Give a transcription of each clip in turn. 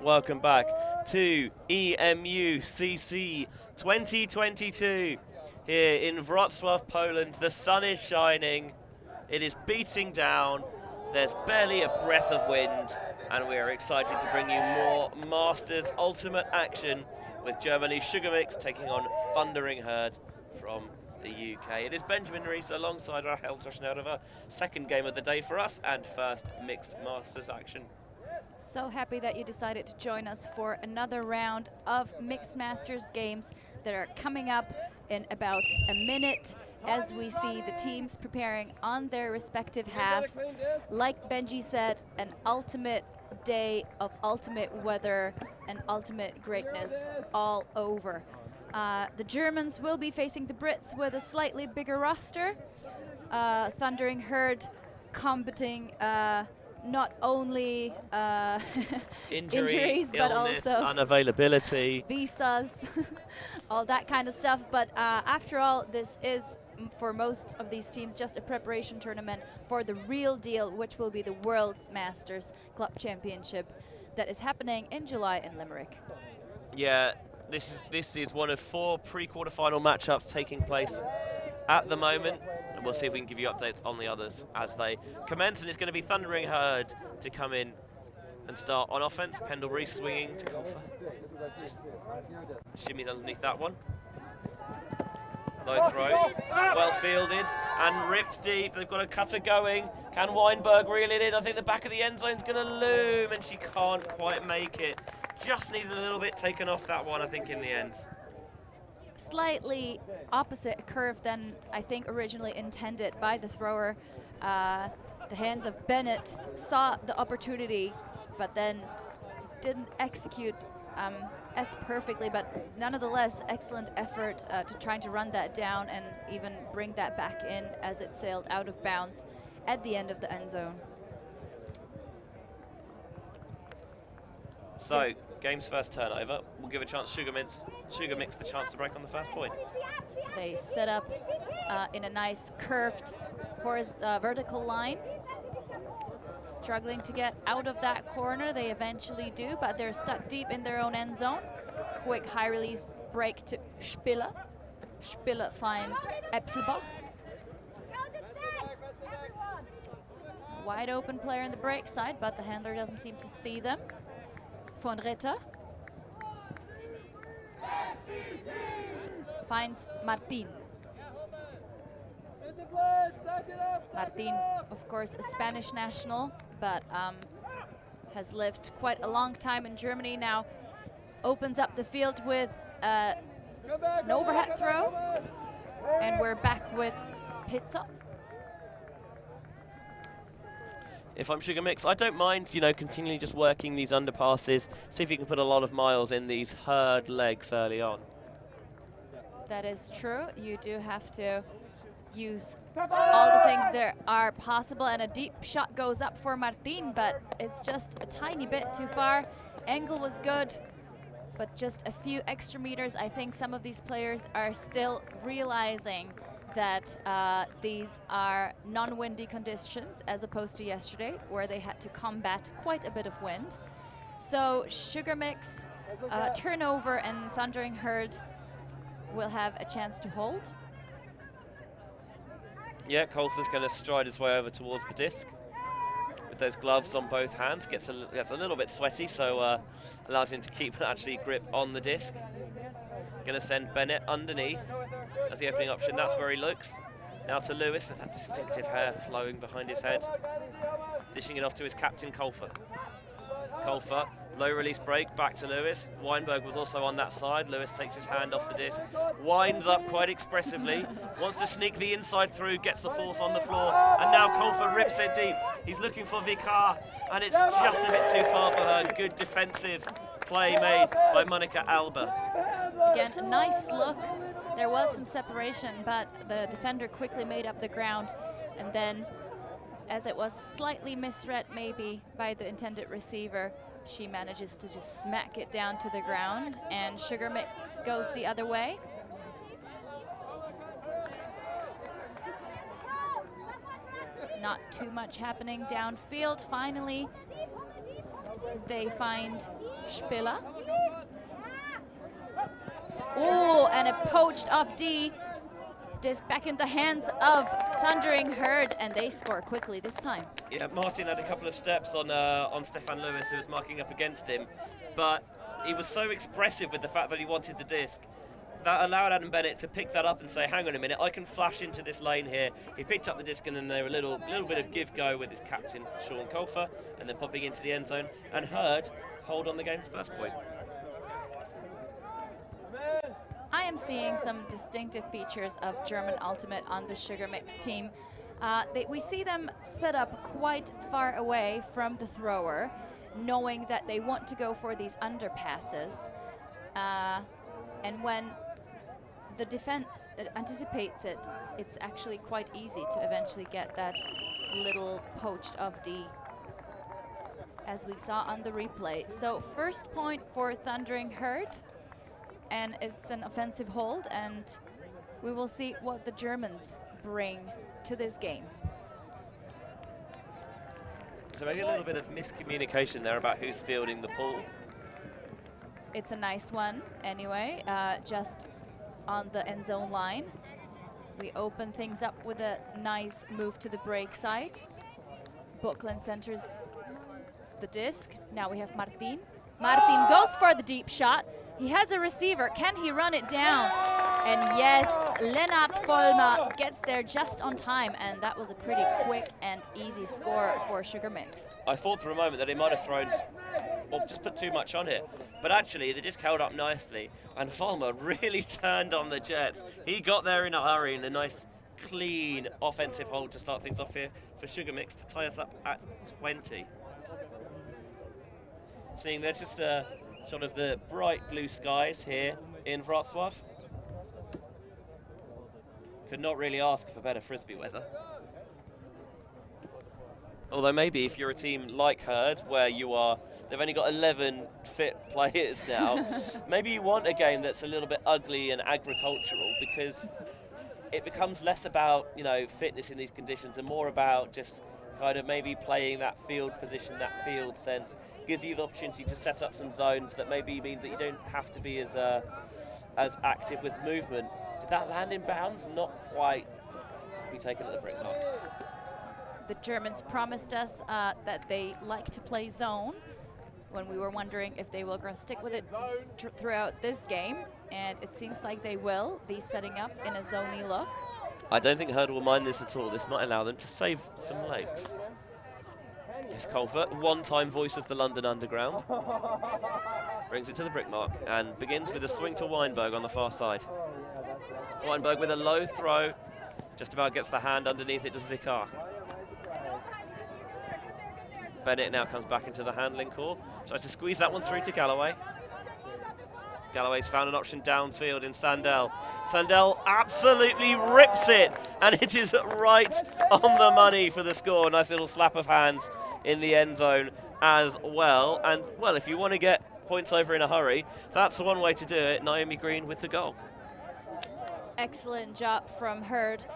Welcome back to EMUCC 2022 here in Wrocław, Poland. The sun is shining, it is beating down, there's barely a breath of wind, and we are excited to bring you more Masters Ultimate action with Germany's Sugar Mix taking on Thundering Herd from the UK. It is Benjamin Rees alongside Rahel Tosnerova, second game of the day for us and first mixed Masters action. So happy that you decided to join us for another round of Mixed Masters games that are coming up in about a minute as we see the teams preparing on their respective halves. Like Benji said, an ultimate day of ultimate weather and ultimate greatness all over. The Germans will be facing the Brits with a slightly bigger roster. Thundering Herd combating not only injuries, but illness, also unavailability, visas, all that kind of stuff. But after all, this is, for most of these teams, just a preparation tournament for the real deal, which will be the World's Masters Club Championship that is happening in July in Limerick. Yeah, this is one of 4 pre-quarterfinal matchups taking place at the moment. And we'll see if we can give you updates on the others as they commence. And it's going to be Thundering Herd to come in and start on offense. Pendle Rees swinging to Colfer. Just shimmies underneath that one. Low throw, well fielded and ripped deep. They've got a cutter going. Can Weinberg reel it in? I think the back of the end zone's going to loom, and she can't quite make it. Just needs a little bit taken off that one, I think, in the end. Slightly opposite curve than I think originally intended by the thrower. The hands of Bennett saw the opportunity, but then didn't execute as perfectly, but nonetheless, excellent effort to trying to run that down and even bring that back in as it sailed out of bounds at the end of the end zone. So, game's first turnover. We'll give a chance Sugar Mix the chance to break on the first point. They set up in a nice curved vertical line. Struggling to get out of that corner. They eventually do, but they're stuck deep in their own end zone. Quick high release break to Spiller. Spiller finds Epfelbach. Wide open player in the break side, but the handler doesn't seem to see them. Von Ritter finds Martin. Martin, of course, a Spanish national, but has lived quite a long time in Germany now. Opens up the field with an overhead throw, and we're back with Pizza. If I'm Sugar Mix, I don't mind, continually just working these underpasses, see if you can put a lot of miles in these herd legs early on. That is true. You do have to use all the things that are possible, and a deep shot goes up for Martin, but it's just a tiny bit too far. Angle was good, but just a few extra meters. I think some of these players are still realizing that these are non-windy conditions as opposed to yesterday, where they had to combat quite a bit of wind. So Sugar Mix, turnover, and Thundering Herd will have a chance to hold. Yeah, Colfer's going to stride his way over towards the disc with those gloves on both hands. Gets a little bit sweaty, so allows him to keep actually grip on the disc. Going to send Bennett underneath as the opening option. That's where he looks. Now to Lewis with that distinctive hair flowing behind his head. Dishing it off to his captain, Colfer. Colfer, low release break, back to Lewis. Weinberg was also on that side. Lewis takes his hand off the disc, winds up quite expressively, wants to sneak the inside through, gets the force on the floor, and now Colfer rips it deep. He's looking for Vicar, and it's just a bit too far for her. Good defensive play made by Monica Alba. Again, a nice look. There was some separation, but the defender quickly made up the ground, and then, as it was slightly misread maybe by the intended receiver, she manages to just smack it down to the ground, and Sugar Mix goes the other way. Not too much happening downfield. Finally, they find Spiller. Oh, and a poached off D. Disc back in the hands of Thundering Herd, and they score quickly this time. Yeah, Martin had a couple of steps on Stefan Lewis, who was marking up against him, but he was so expressive with the fact that he wanted the disc that allowed Adam Bennett to pick that up and say, hang on a minute, I can flash into this lane here. He picked up the disc, and then there were a little bit of give-go with his captain, Sean Colfer, and then popping into the end zone, and Herd hold on the game's first point. I am seeing some distinctive features of German Ultimate on the Sugar Mix team. We see them set up quite far away from the thrower, knowing that they want to go for these underpasses. And when the defense anticipates it, it's actually quite easy to eventually get that little poached of D, as we saw on the replay. So first point for Thundering Herd, and it's an offensive hold, and we will see what the Germans bring to this game. So maybe a little bit of miscommunication there about who's fielding the pull. It's a nice one anyway, just on the end zone line. We open things up with a nice move to the break side. Buckland centers the disc. Now we have Martin. Martin goes for the deep shot. He has a receiver. Can he run it down? And yes, Lennart Vollmer gets there just on time, and that was a pretty quick and easy score for Sugar Mix. I thought for a moment that he might have thrown, or just put too much on it, but actually the disc held up nicely, and Vollmer really turned on the Jets. He got there in a hurry, and a nice, clean offensive hold to start things off here for Sugar Mix to tie us up at 20. Seeing there's just a shot of the bright blue skies here in Wrocław. Could not really ask for better Frisbee weather. Although maybe if you're a team like Herd, where they've only got 11 fit players now, maybe you want a game that's a little bit ugly and agricultural, because it becomes less about, fitness in these conditions and more about just kind of maybe playing that field position, that field sense. Gives you the opportunity to set up some zones that maybe mean that you don't have to be as active with movement. Did that land in bounds? Not quite. Be taken at the brick mark. The Germans promised us that they like to play zone, when we were wondering if they will stick with it throughout this game, and it seems like they will be setting up in a zoney look. I don't think Herd will mind this at all. This might allow them to save some legs. Yes, Colfer, one-time voice of the London Underground. Brings it to the brick mark and begins with a swing to Weinberg on the far side. Weinberg with a low throw, just about gets the hand underneath it, does Vicar. Bennett now comes back into the handling core. Tries to squeeze that one through to Galloway. Galloway's found an option downfield in Sandell. Sandell absolutely rips it, and it is right on the money for the score. Nice little slap of hands in the end zone as well. And, well, if you want to get points over in a hurry, that's the one way to do it. Naomi Green with the goal. Excellent job from Herd.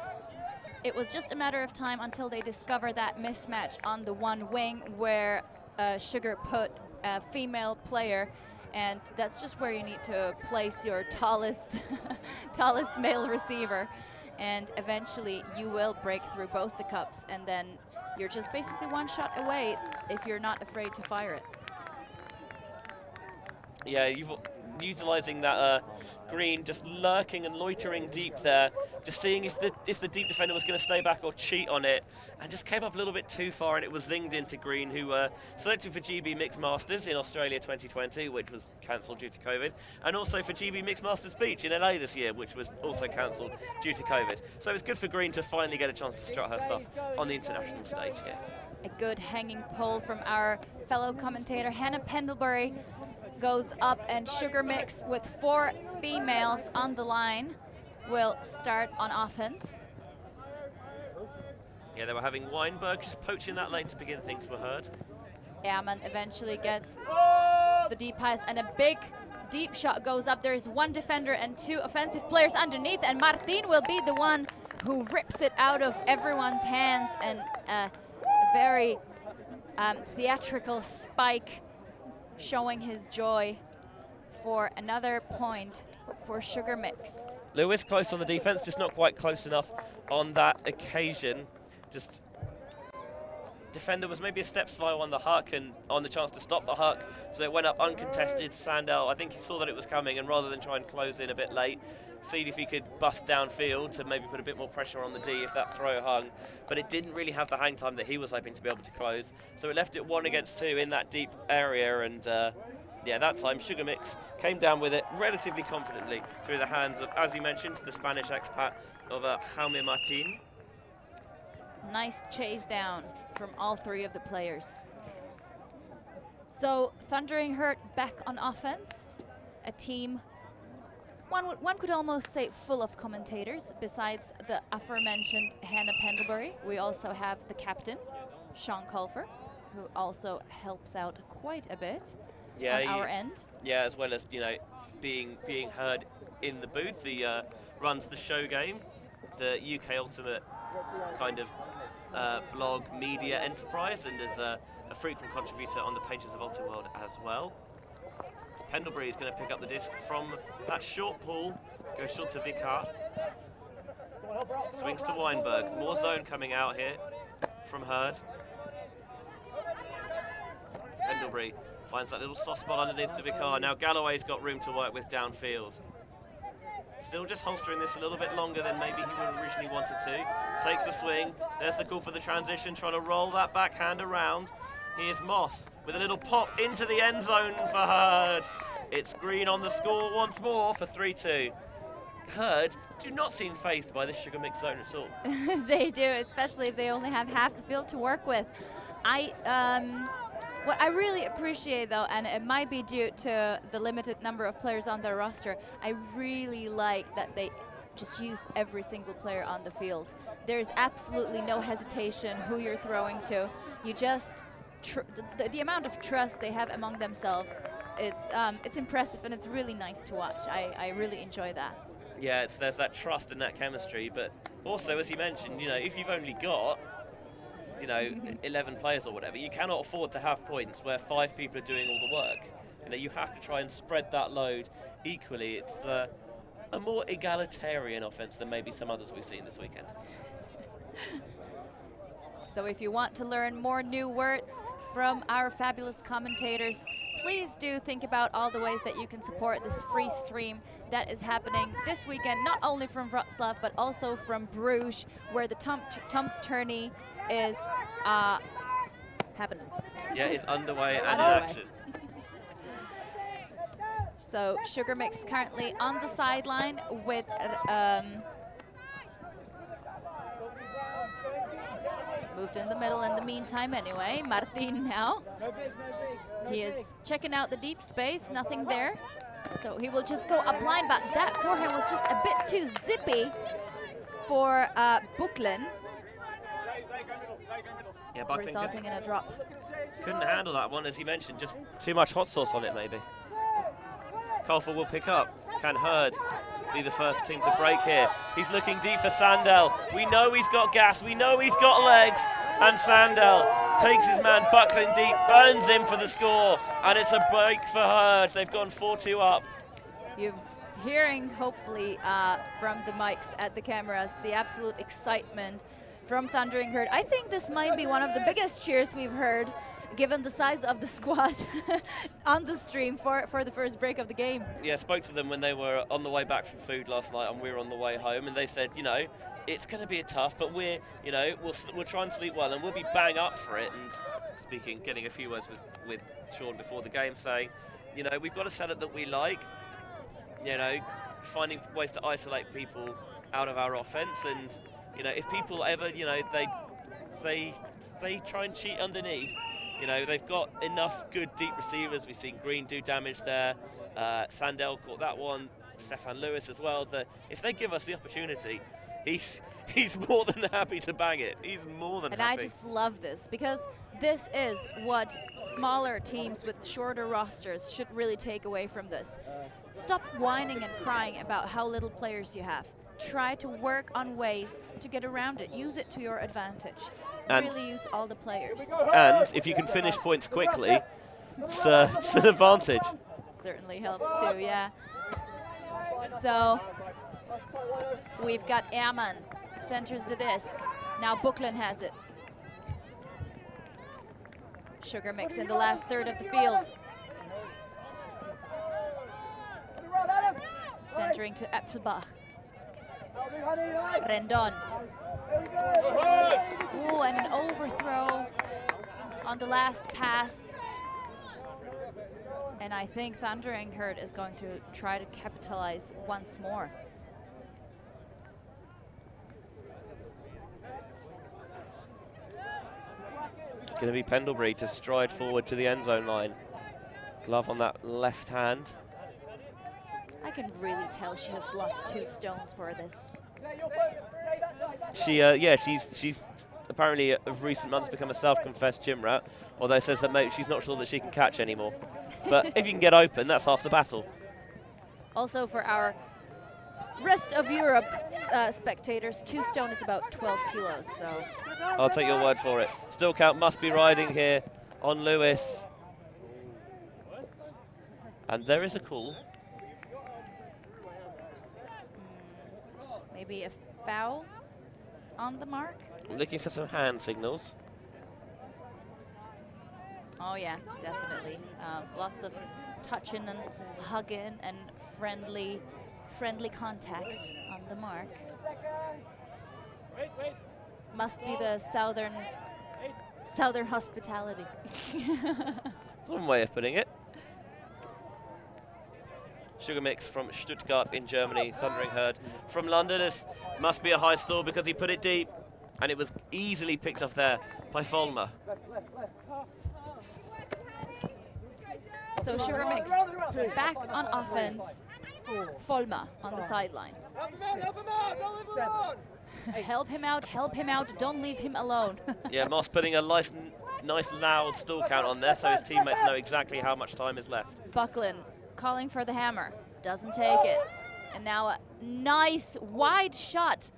It was just a matter of time until they discovered that mismatch on the one wing where Sugar put a female player, and that's just where you need to place your tallest male receiver, and eventually you will break through both the cups, and then you're just basically one shot away if you're not afraid to fire it. Yeah, you've utilising that Green just lurking and loitering deep there, just seeing if the deep defender was going to stay back or cheat on it, and just came up a little bit too far, and it was zinged into Green, who selected for GB Mixed Masters in Australia 2020, which was cancelled due to COVID, and also for GB Mixed Masters Beach in LA this year, which was also cancelled due to COVID. So it was good for Green to finally get a chance to strut her stuff on the international stage here. A good hanging pole from our fellow commentator Hannah Pendlebury goes up, and Sugar Mix with 4 females on the line will start on offense. Yeah, they were having Weinberg just poaching that lane to begin things for Herd. Ehrman eventually gets the deep pass, and a big deep shot goes up. There's 1 defender and 2 offensive players underneath, and Martin will be the one who rips it out of everyone's hands, and a very theatrical spike showing his joy for another point for Sugar Mix. Lewis close on the defense, just not quite close enough on that occasion. Just defender was maybe a step slow on the huck and on the chance to stop the huck, so it went up uncontested. Sandel, I think he saw that it was coming, and rather than try and close in a bit late, see if he could bust downfield to maybe put a bit more pressure on the D if that throw hung. But it didn't really have the hang time that he was hoping to be able to close, so it left it 1 against 2 in that deep area, and yeah, that time Sugar Mix came down with it relatively confidently through the hands of, as you mentioned, the Spanish expat of Jaime Martin. Nice chase down from all 3 of the players. So Thundering Herd back on offense, a team, one could almost say full of commentators. Besides the aforementioned Hannah Pendlebury, we also have the captain, Sean Colfer, who also helps out quite a bit on our end. Yeah, as well as, you know, being heard in the booth. He runs the show game, the UK Ultimate kind of blog media enterprise, and is a frequent contributor on the pages of Ultimate World as well. Pendlebury is going to pick up the disc from that short pull, goes short to Vicar, swings to Weinberg. More zone coming out here from Hurd. Pendlebury finds that little soft spot underneath to Vicar. Now Galloway's got room to work with downfield. Still just holstering this a little bit longer than maybe he would have originally wanted to. Takes the swing. There's the call for the transition, trying to roll that backhand around. Here's Moss with a little pop into the end zone for Hurd. It's green on the score once more for 3-2. Hurd do not seem phased by the Sugar Mix zone at all. They do, especially if they only have half the field to work with. What I really appreciate, though, and it might be due to the limited number of players on their roster, I really like that they just use every single player on the field. There's absolutely no hesitation who you're throwing to. You just, the amount of trust they have among themselves, it's impressive, and it's really nice to watch. I really enjoy that. Yeah, there's that trust and that chemistry, but also, as you mentioned, you know, if you've only got, you know, 11 players or whatever, you cannot afford to have points where 5 people are doing all the work. You know, you have to try and spread that load equally. It's a more egalitarian offense than maybe some others we've seen this weekend. So if you want to learn more new words from our fabulous commentators, please do think about all the ways that you can support this free stream that is happening this weekend, not only from Wrocław, but also from Bruges, where the Tom's tourney is happening. Yeah, it's underway and in action. So Sugar Mix currently on the sideline with it's moved in the middle in the meantime anyway. Martin now. He is checking out the deep space, nothing there. So he will just go up line, but that forehand was just a bit too zippy for Bucklen. Yeah, Bucklen resulting in a drop. Couldn't handle that one, as you mentioned, just too much hot sauce on it maybe. Colfer will pick up. Can Hurd be the first team to break here? He's looking deep for Sandel. We know he's got gas, we know he's got legs, and Sandel takes his man Bucklen deep, burns him for the score, and it's a break for Hurd. They've gone 4-2 up. You're hearing, hopefully, from the mics at the cameras, the absolute excitement from Thundering Herd. I think this might be one of the biggest cheers we've heard, given the size of the squad on the stream for the first break of the game. Yeah, spoke to them when they were on the way back from food last night, and we were on the way home, and they said, you know, it's going to be tough, but we're, you know, we'll try and sleep well, and we'll be bang up for it. And getting a few words with Sean before the game, saying, you know, we've got a setup that we like, you know, finding ways to isolate people out of our offense, and you know, if people ever, you know, they try and cheat underneath, you know, they've got enough good deep receivers. We've seen Green do damage there. Sandel caught that one. Stefan Lewis as well. That if they give us the opportunity, he's more than happy to bang it. He's more than happy. And I just love this, because this is what smaller teams with shorter rosters should really take away from this. Stop whining and crying about how little players you have. Try to work on ways to get around it. Use it to your advantage. And really use all the players. And if you can finish points quickly, It's an advantage. Certainly helps too, yeah. So we've got Ehrmann, centers the disc. Now Buckland has it. Sugar Mix in the last third of the field. Centering to Epfelbach. Rendon. Ooh, and an overthrow on the last pass. And I think Thundering Herd is going to try to capitalize once more. Going to be Pendlebury to stride forward to the end zone line. Glove on that left hand. I can really tell she has lost 2 stones for this. Yeah, she's apparently of recent months become a self-confessed gym rat, although says that maybe she's not sure that she can catch anymore. But if you can get open, that's half the battle. Also for our rest of Europe spectators, 2 stone is about 12 kilos, so. I'll take your word for it. Still count must be riding here on Lewis. And there is a call. Maybe a foul on the mark? I'm looking for some hand signals. Oh yeah, definitely. Lots of touching and hugging and friendly contact on the mark. Must be the southern hospitality. One way of putting it. Sugar Mix from Stuttgart in Germany, Thundering Herd from London. This must be a high stall because he put it deep, and it was easily picked off there by Folmer. So Sugar Mix back on offense. Folmer on the sideline. Help him out, don't leave him alone. Yeah, Moss putting a nice loud stall count on there so his teammates know exactly how much time is left. Buckland calling for the hammer, doesn't take it. And now a nice wide shot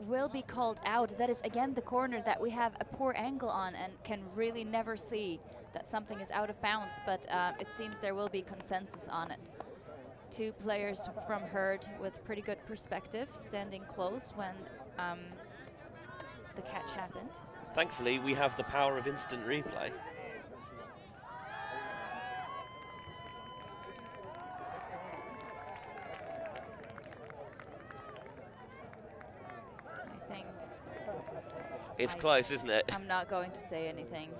will be called out. That is again the corner that we have a poor angle on and can really never see that something is out of bounds, but it seems there will be consensus on it. 2 players from Herd with pretty good perspective, standing close when the catch happened. Thankfully, we have the power of instant replay. I think it's close, isn't it? I'm not going to say anything.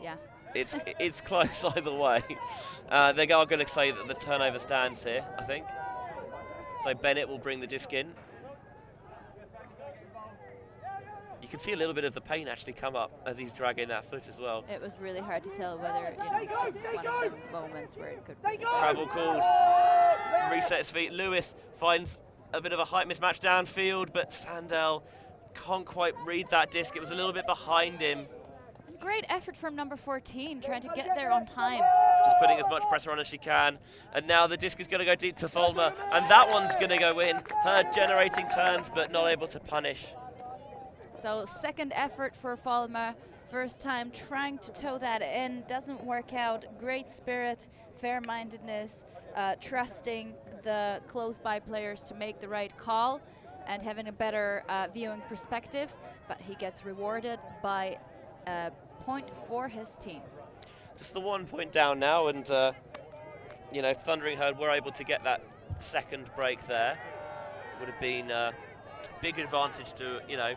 Yeah. It's close either way. They are going to say that the turnover stands here, I think. So Bennett will bring the disc in. You can see a little bit of the pain actually come up as he's dragging that foot as well. It was really hard to tell whether it's one of the moments where it could really Travel called. Resets feet. Lewis finds a bit of a height mismatch downfield, but Sandel can't quite read that disc. It was a little bit behind him. Great effort from number 14, trying to get there on time. Just putting as much pressure on as she can. And now the disc is going to go deep to Folmer, and that one's going to go in. Herd generating turns, but not able to punish. So second effort for Folmer. First time trying to toe that in, doesn't work out. Great spirit, fair-mindedness, trusting the close-by players to make the right call and having a better viewing perspective, but he gets rewarded by a point for his team. Just the 1 point down now, and you know, Thundering Herd were able to get that second break there. Would have been a big advantage to, you know,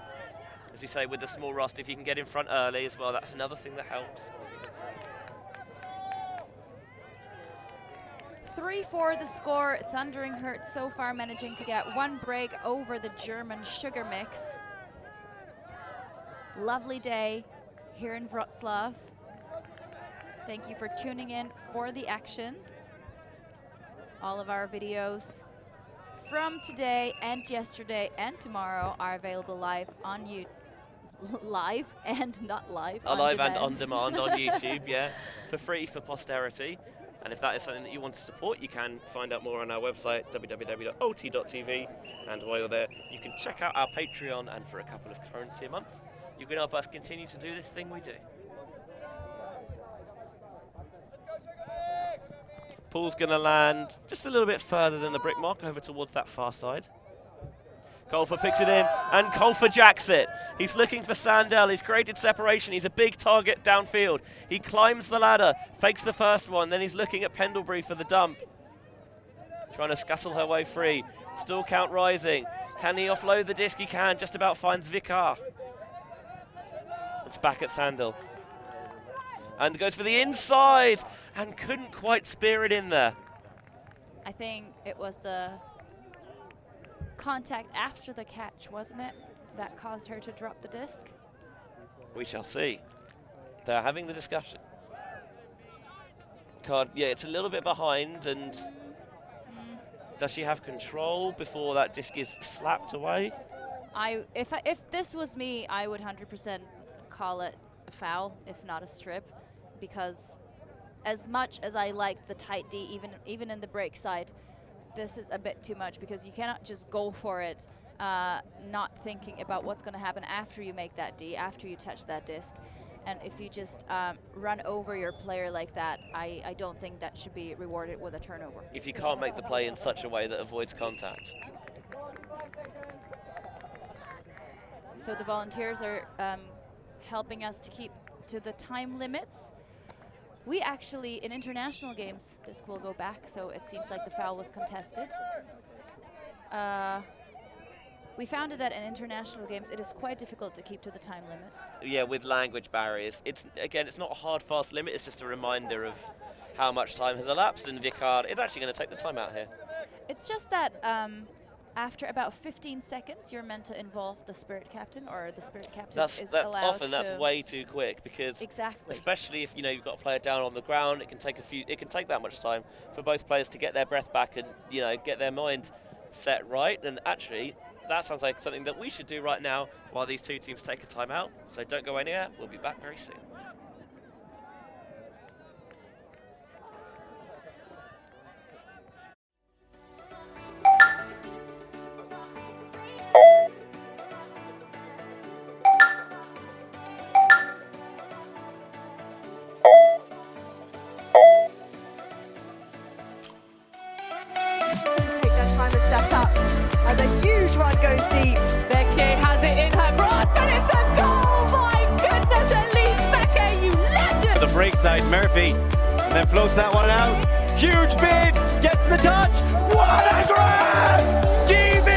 as we say, with the small roster, if you can get in front early as well, that's another thing that helps. 3-4 the score. Thundering Herd so far managing to get 1 break over the German Sugar Mix. Lovely day here in Wrocław. Thank you for tuning in for the action. All of our videos from today and yesterday and tomorrow are available live on YouTube. Live and not live. Live and on demand on YouTube, yeah, for free for posterity. And if that is something that you want to support, you can find out more on our website, www.ULTI.TV. And while you're there, you can check out our Patreon, and for a couple of currency a month, you can help us continue to do this thing we do. Pool's going to land just a little bit further than the brick mark, over towards that far side. Colfer picks it in, and Colfer jacks it. He's looking for Sandel. He's created separation. He's a big target downfield. He climbs the ladder, fakes the first one, then he's looking at Pendlebury for the dump. Trying to scuttle her way free. Still count rising. Can he offload the disc? He can. Just about finds Vicar. Looks back at Sandel. And goes for the inside, and couldn't quite spear it in there. I think it was the contact after the catch, wasn't it, that caused her to drop the disc? We shall see. They're having the discussion. Yeah, it's a little bit behind, and does she have control before that disc is slapped away? If this was me, I would 100% call it a foul, if not a strip, because as much as I like the tight D, even in the break side, this is a bit too much, because you cannot just go for it not thinking about what's going to happen after you make that D, after you touch that disc. And if you just run over your player like that, I don't think that should be rewarded with a turnover. If you can't make the play in such a way that avoids contact. So the volunteers are helping us to keep to the time limits. We actually, in international games, disc will go back, so it seems like the foul was contested. We found that in international games, it is quite difficult to keep to the time limits. Yeah, with language barriers. It's not a hard, fast limit. It's just a reminder of how much time has elapsed, and Vicar is actually going to take the timeout here. It's just that after about 15 seconds, you're meant to involve the spirit captain, or the spirit captain is allowed to. That's way too quick, because especially if you've got a player down on the ground, it can take that much time for both players to get their breath back and get their mind set right. And actually, that sounds like something that we should do right now while these two teams take a timeout. So don't go anywhere. We'll be back very soon. Side Murphy, and then floats that one out. Huge bid, gets the touch. What a grab! GB!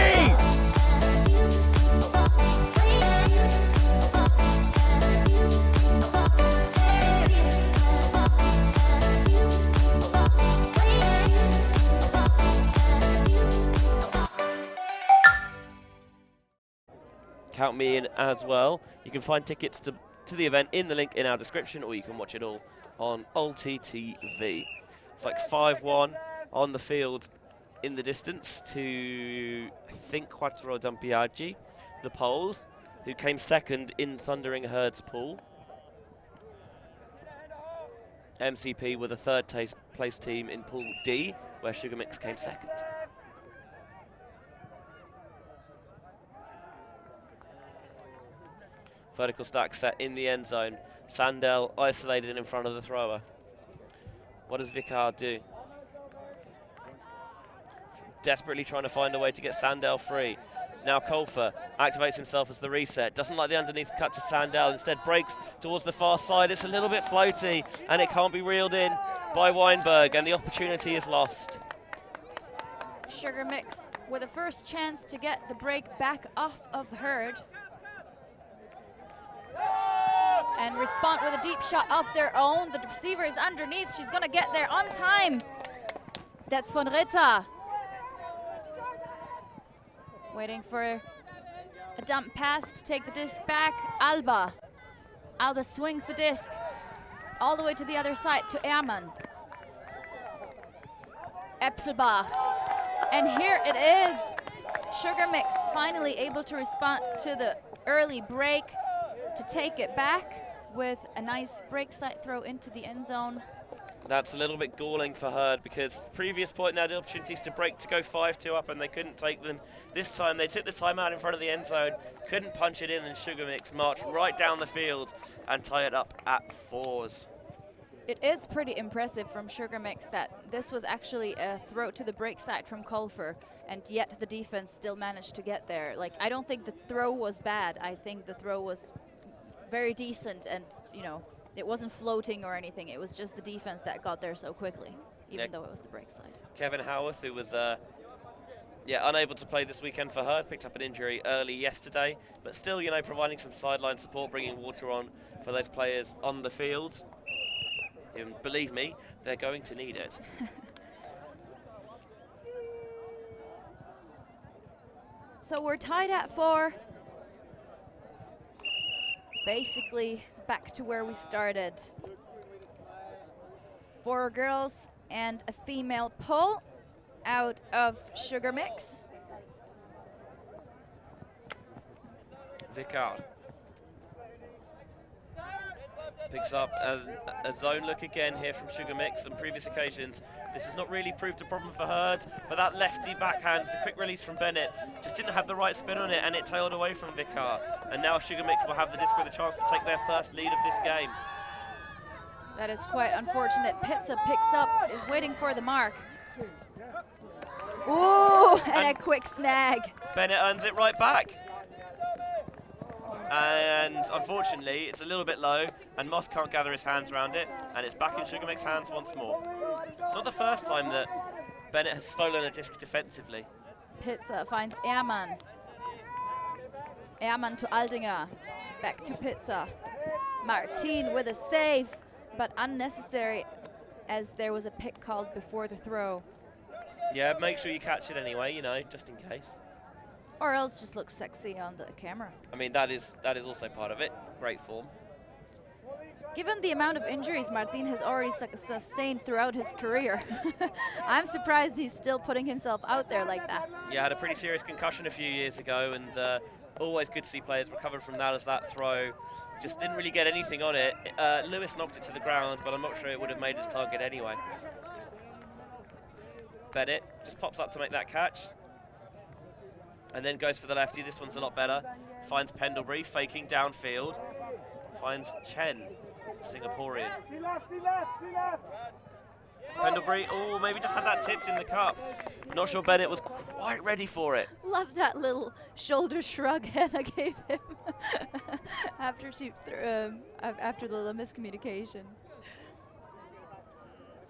Count me in as well. You can find tickets to the event in the link in our description, or you can watch it all on ULTI.TV. It's like 5-1 on the field in the distance to, I think, Quattro Dampiaggi, the Poles, who came second in Thundering Herd's pool. MCP were the third place team in Pool D, where Sugar Mix came second. Vertical stack set in the end zone. Sandel isolated in front of the thrower. What does Vicar do? Desperately trying to find a way to get Sandel free. Now Colfer activates himself as the reset. Doesn't like the underneath cut to Sandel. Instead breaks towards the far side. It's a little bit floaty, and it can't be reeled in by Weinberg, and the opportunity is lost. Sugar Mix with a first chance to get the break back off of Herd. And respond with a deep shot of their own. The receiver is underneath. She's going to get there on time. That's von Ritter. Waiting for a dump pass to take the disc back. Alba. Alba swings the disc all the way to the other side to Ehrmann. Epfelbach. And here it is. Sugar Mix finally able to respond to the early break, to take it back with a nice break side throw into the end zone. That's a little bit galling for Herd, because previous point they had opportunities to break to go 5-2 up and they couldn't take them. This time they took the timeout in front of the end zone, couldn't punch it in, and Sugar Mix marched right down the field and tie it up at 4s. It is pretty impressive from Sugar Mix that this was actually a throw to the break side from Colfer, and yet the defense still managed to get there. Like, I don't think the throw was bad. I think the throw was very decent, and, you know, it wasn't floating or anything. It was just the defense that got there so quickly, even though it was the break side. Kevin Howarth, who was unable to play this weekend for Herd, picked up an injury early yesterday, but still, you know, providing some sideline support, bringing water on for those players on the field. And believe me, they're going to need it. So we're tied at 4. Basically back to where we started. 4 girls and a female pull out of Sugar Mix. Vicard picks up a zone look again here from Sugar Mix. On previous occasions, this has not really proved a problem for Herd, but that lefty backhand, the quick release from Bennett, just didn't have the right spin on it, and it tailed away from Vicard. And now Sugar Mix will have the disc with a chance to take their first lead of this game. That is quite unfortunate. Pizza picks up, is waiting for the mark. Ooh, and a quick snag. Bennett earns it right back. And unfortunately, it's a little bit low, and Moss can't gather his hands around it, and it's back in Sugar Mix's hands once more. It's not the first time that Bennett has stolen a disc defensively. Pizza finds Ehrmann. Ehrmann to Aldinger. Back to Pizza. Martin with a save, but unnecessary as there was a pick called before the throw. Yeah, make sure you catch it anyway, you know, just in case. Or else just look sexy on the camera. I mean, that is also part of it. Great form. Given the amount of injuries Martin has already sustained throughout his career, I'm surprised he's still putting himself out there like that. Yeah, had a pretty serious concussion a few years ago, and always good to see players recover from that, as that throw just didn't really get anything on it. Lewis knocked it to the ground, but I'm not sure it would have made his target anyway. Bennett just pops up to make that catch, and then goes for the lefty. This one's a lot better. Finds Pendlebury, faking downfield. Finds Chen, Singaporean. Pendlebury, oh, maybe just had that tipped in the cup. Not sure Bennett was quite ready for it. Love that little shoulder shrug Hannah gave him after after the little miscommunication.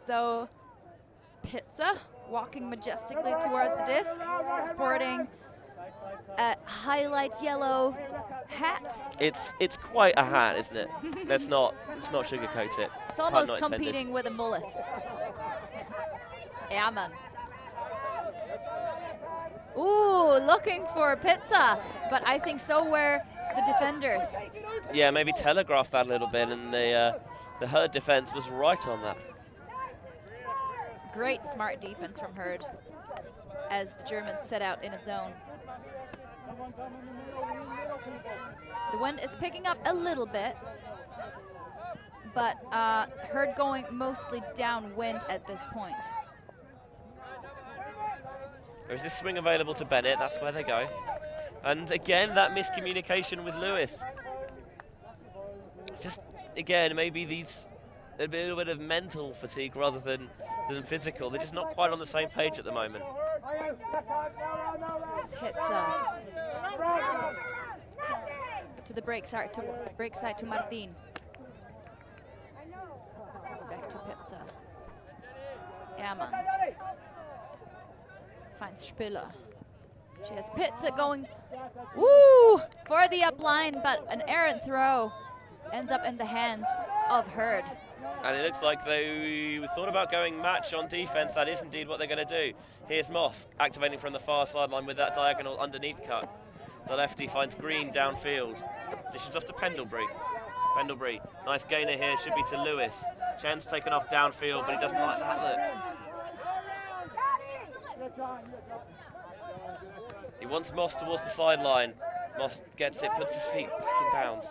So, Pizza walking majestically towards the disc, sporting a highlight yellow hat. It's quite a hat, isn't it? let's not sugarcoat it. It's almost competing with a mullet. Ehrmann. Ooh, looking for Pizza, but I think so were the defenders. Yeah, maybe telegraph that a little bit, and the Herd defense was right on that. Great smart defense from Herd as the Germans set out in a zone. The wind is picking up a little bit, but Herd going mostly downwind at this point. There is this swing available to Bennett, that's where they go. And again, that miscommunication with Lewis. Just, again, maybe a little bit of mental fatigue rather than physical. They're just not quite on the same page at the moment. Pizza. To the break side to Martin. Back to Pizza. Ehrmann. Finds Spiller. She has Pizza going, woo, for the up line, but an errant throw ends up in the hands of Herd. And it looks like they thought about going match on defense. That is indeed what they're going to do. Here's Moss activating from the far sideline with that diagonal underneath cut. The lefty finds Green downfield. Dishes off to Pendlebury. Pendlebury, nice gainer here, should be to Lewis. Chen's taken off downfield, but he doesn't like that look. He wants Moss towards the sideline. Moss gets it, puts his feet back in bounds.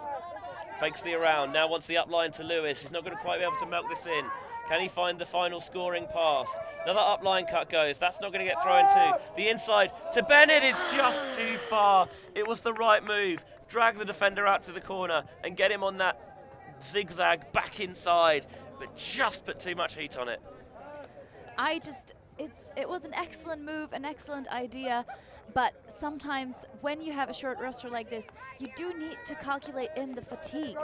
Fakes the around, now wants the up line to Lewis. He's not going to quite be able to milk this in. Can he find the final scoring pass? Another up line cut goes. That's not going to get thrown to. The inside to Bennett is just too far. It was the right move. Drag the defender out to the corner and get him on that zigzag back inside, but just put too much heat on it. It was an excellent move, an excellent idea, but sometimes when you have a short roster like this, you do need to calculate in the fatigue.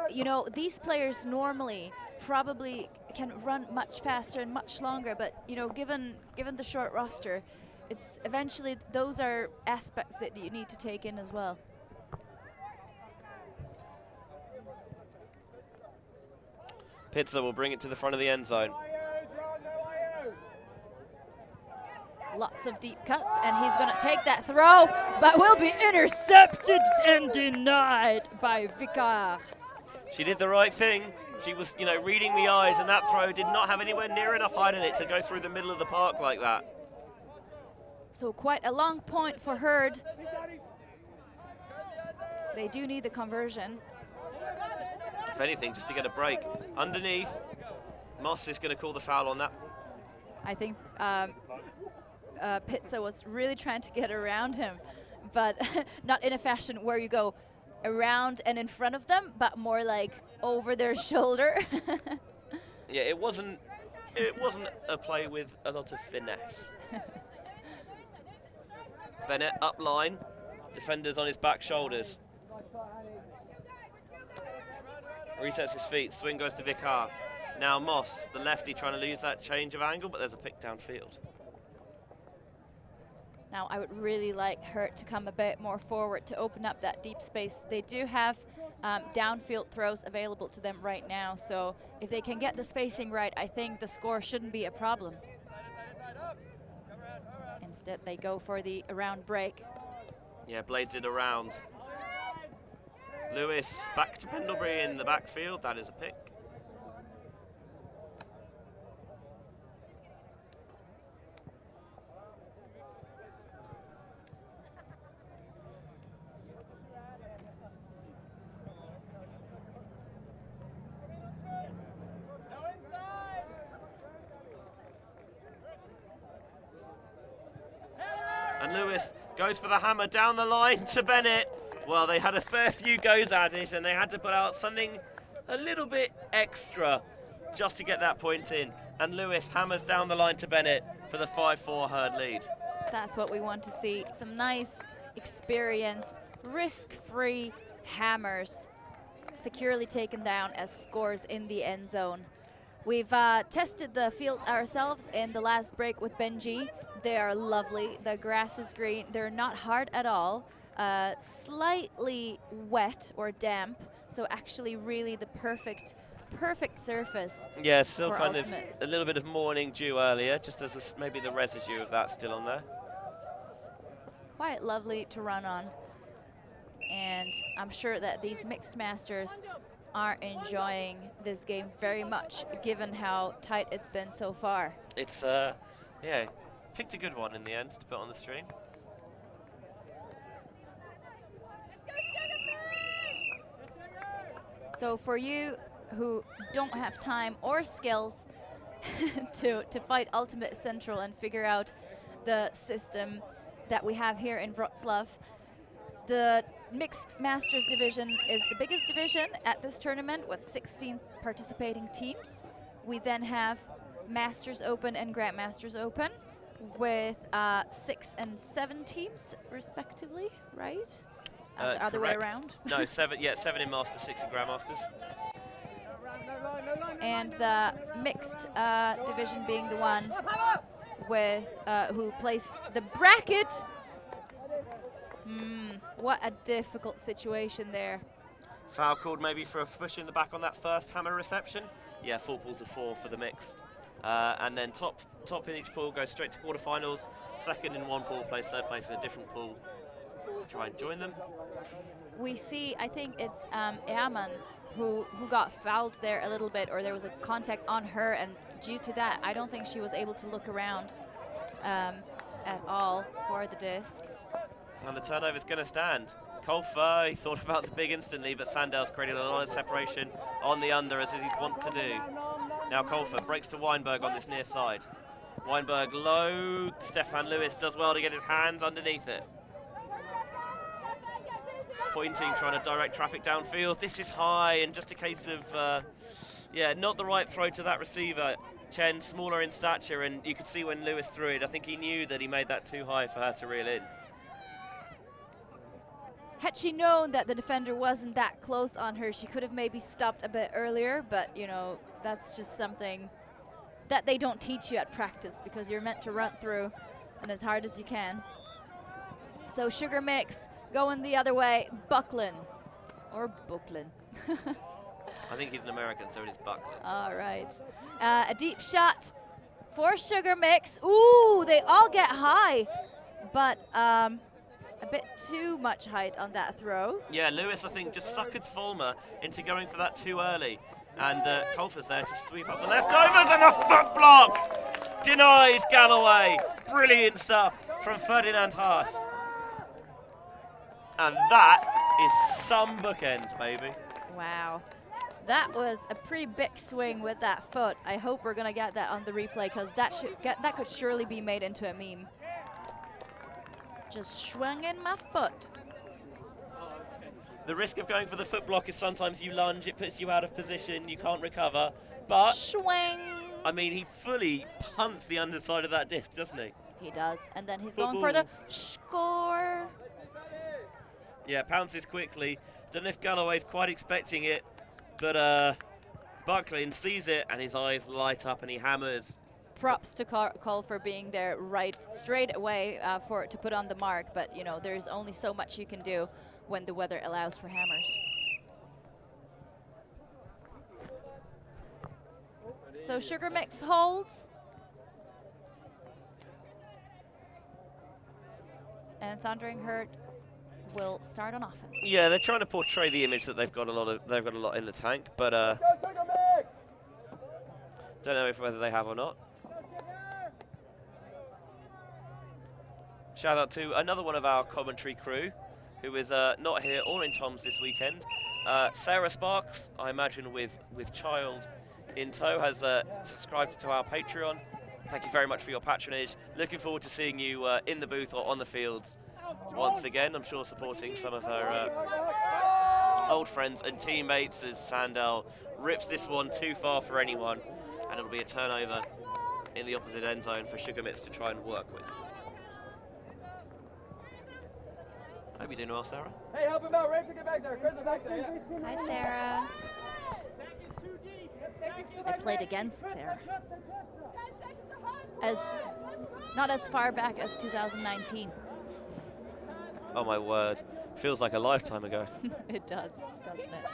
You know, these players normally probably can run much faster and much longer, but you know, given the short roster, it's eventually those are aspects that you need to take in as well. Pizza will bring it to the front of the end zone. Lots of deep cuts, and he's going to take that throw, but will be intercepted and denied by Vicar. She did the right thing. She was, you know, reading the eyes, and that throw did not have anywhere near enough height in it to go through the middle of the park like that. So quite a long point for Herd. They do need the conversion. If anything, just to get a break. Underneath, Moss is going to call the foul on that. I think Pizza was really trying to get around him, but not in a fashion where you go around and in front of them, but more like over their shoulder. Yeah, it wasn't a play with a lot of finesse. Bennett up line, defenders on his back shoulders. Resets his feet, swing goes to Vicar. Now Moss, the lefty, trying to lose that change of angle, but there's a pick downfield. Now I would really like Hurt to come a bit more forward to open up that deep space. They do have downfield throws available to them right now, so if they can get the spacing right, I think the score shouldn't be a problem. Instead, they go for the around break. Yeah, blades it around. Lewis back to Pendlebury in the backfield. That is a pick. And Lewis goes for the hammer down the line to Bennett. Well, they had a fair few goes at it, and they had to put out something a little bit extra just to get that point in. And Lewis hammers down the line to Bennett for the 5-4 Herd lead. That's what we want to see. Some nice, experienced, risk-free hammers securely taken down as scores in the end zone. We've tested the fields ourselves in the last break with Benji. They are lovely. The grass is green. They're not hard at all. Slightly wet or damp, so actually really the perfect surface. Yeah, still kind ultimate. of a little bit of morning dew earlier, just as maybe the residue of that still on there. Quite lovely to run on, and I'm sure that these mixed masters are enjoying this game very much, given how tight it's been so far. It's yeah, picked a good one in the end to put on the stream. So for you who don't have time or skills to fight Ultimate Central and figure out the system that we have here in Wrocław, the Mixed Masters division is the biggest division at this tournament with 16 participating teams. We then have Masters Open and Grandmasters Open with 6 and 7 teams respectively, right? Other way around? No, 7 in Masters, 6 in Grandmasters. And the mixed division being the one with who plays the bracket. What a difficult situation there. Foul called maybe for a push in the back on that first hammer reception. Yeah, 4 pools of 4 for the mixed. And then top in each pool goes straight to quarterfinals. Second in one pool plays third place in a different pool to try and join them. We see, I think it's Eamon who got fouled there a little bit, or there was a contact on her, and due to that, I don't think she was able to look around at all for the disc. And the turnover is going to stand. Colfer, he thought about the big instantly, but Sandel's created a lot of separation on the under, as he'd want to do. Now Colfer breaks to Weinberg on this near side. Weinberg low, Stefan Lewis does well to get his hands underneath it. pointing, trying to direct traffic downfield. This is high, and just a case of, yeah, not the right throw to that receiver. Chen, smaller in stature, and you could see when Lewis threw it, I think he knew that he made that too high for her to reel in. Had she known that the defender wasn't that close on her, she could have maybe stopped a bit earlier, but, you know, that's just something that they don't teach you at practice, because you're meant to run through and as hard as you can. So Sugar Mix going the other way, Buckland, or Buckland. I think he's an American, so it is Buckland. All right. A deep shot for Sugar Mix. Ooh, they all get high, but a bit too much height on that throw. Yeah, Lewis, I think, just suckered Fulmer into going for that too early. And Colfer's there to sweep up the leftovers, and a foot block denies Galloway. Brilliant stuff from Ferdinand Haas. And that is some bookends, baby. Wow. That was a pretty big swing with that foot. I hope we're going to get that on the replay, because that could surely be made into a meme. Just swinging my foot. The risk of going for the foot block is sometimes you lunge, it puts you out of position, you can't recover. But, swing. I mean, he fully punts the underside of that disc, doesn't he? He does. And then he's going for the score. Yeah, pounces quickly. Don't know if Galloway's quite expecting it, but Buckland sees it and his eyes light up and he hammers. Props to Colfer being there right straight away to put on the mark, but you know, there's only so much you can do when the weather allows for hammers. So Sugar Mix holds. And Thundering Herd will start on offense. Yeah, they're trying to portray the image that they've got a lot in the tank, but don't know whether they have or not. Shout out to another one of our commentary crew, who is not here or in Tom's this weekend. Sarah Sparks, I imagine with child in tow, has subscribed to our Patreon. Thank you very much for your patronage. Looking forward to seeing you in the booth or on the fields once again. I'm sure supporting some of her old friends and teammates as Sandel rips this one too far for anyone, and it'll be a turnover in the opposite end zone for Sugar Mix to try and work with. Hope you're doing well, Sarah. Hey, help him out. Rachel, get back there. Chris is back there. Yeah. Hi, Sarah. I played against Sarah. Not as far back as 2019. Oh my word, feels like a lifetime ago. It does, doesn't it?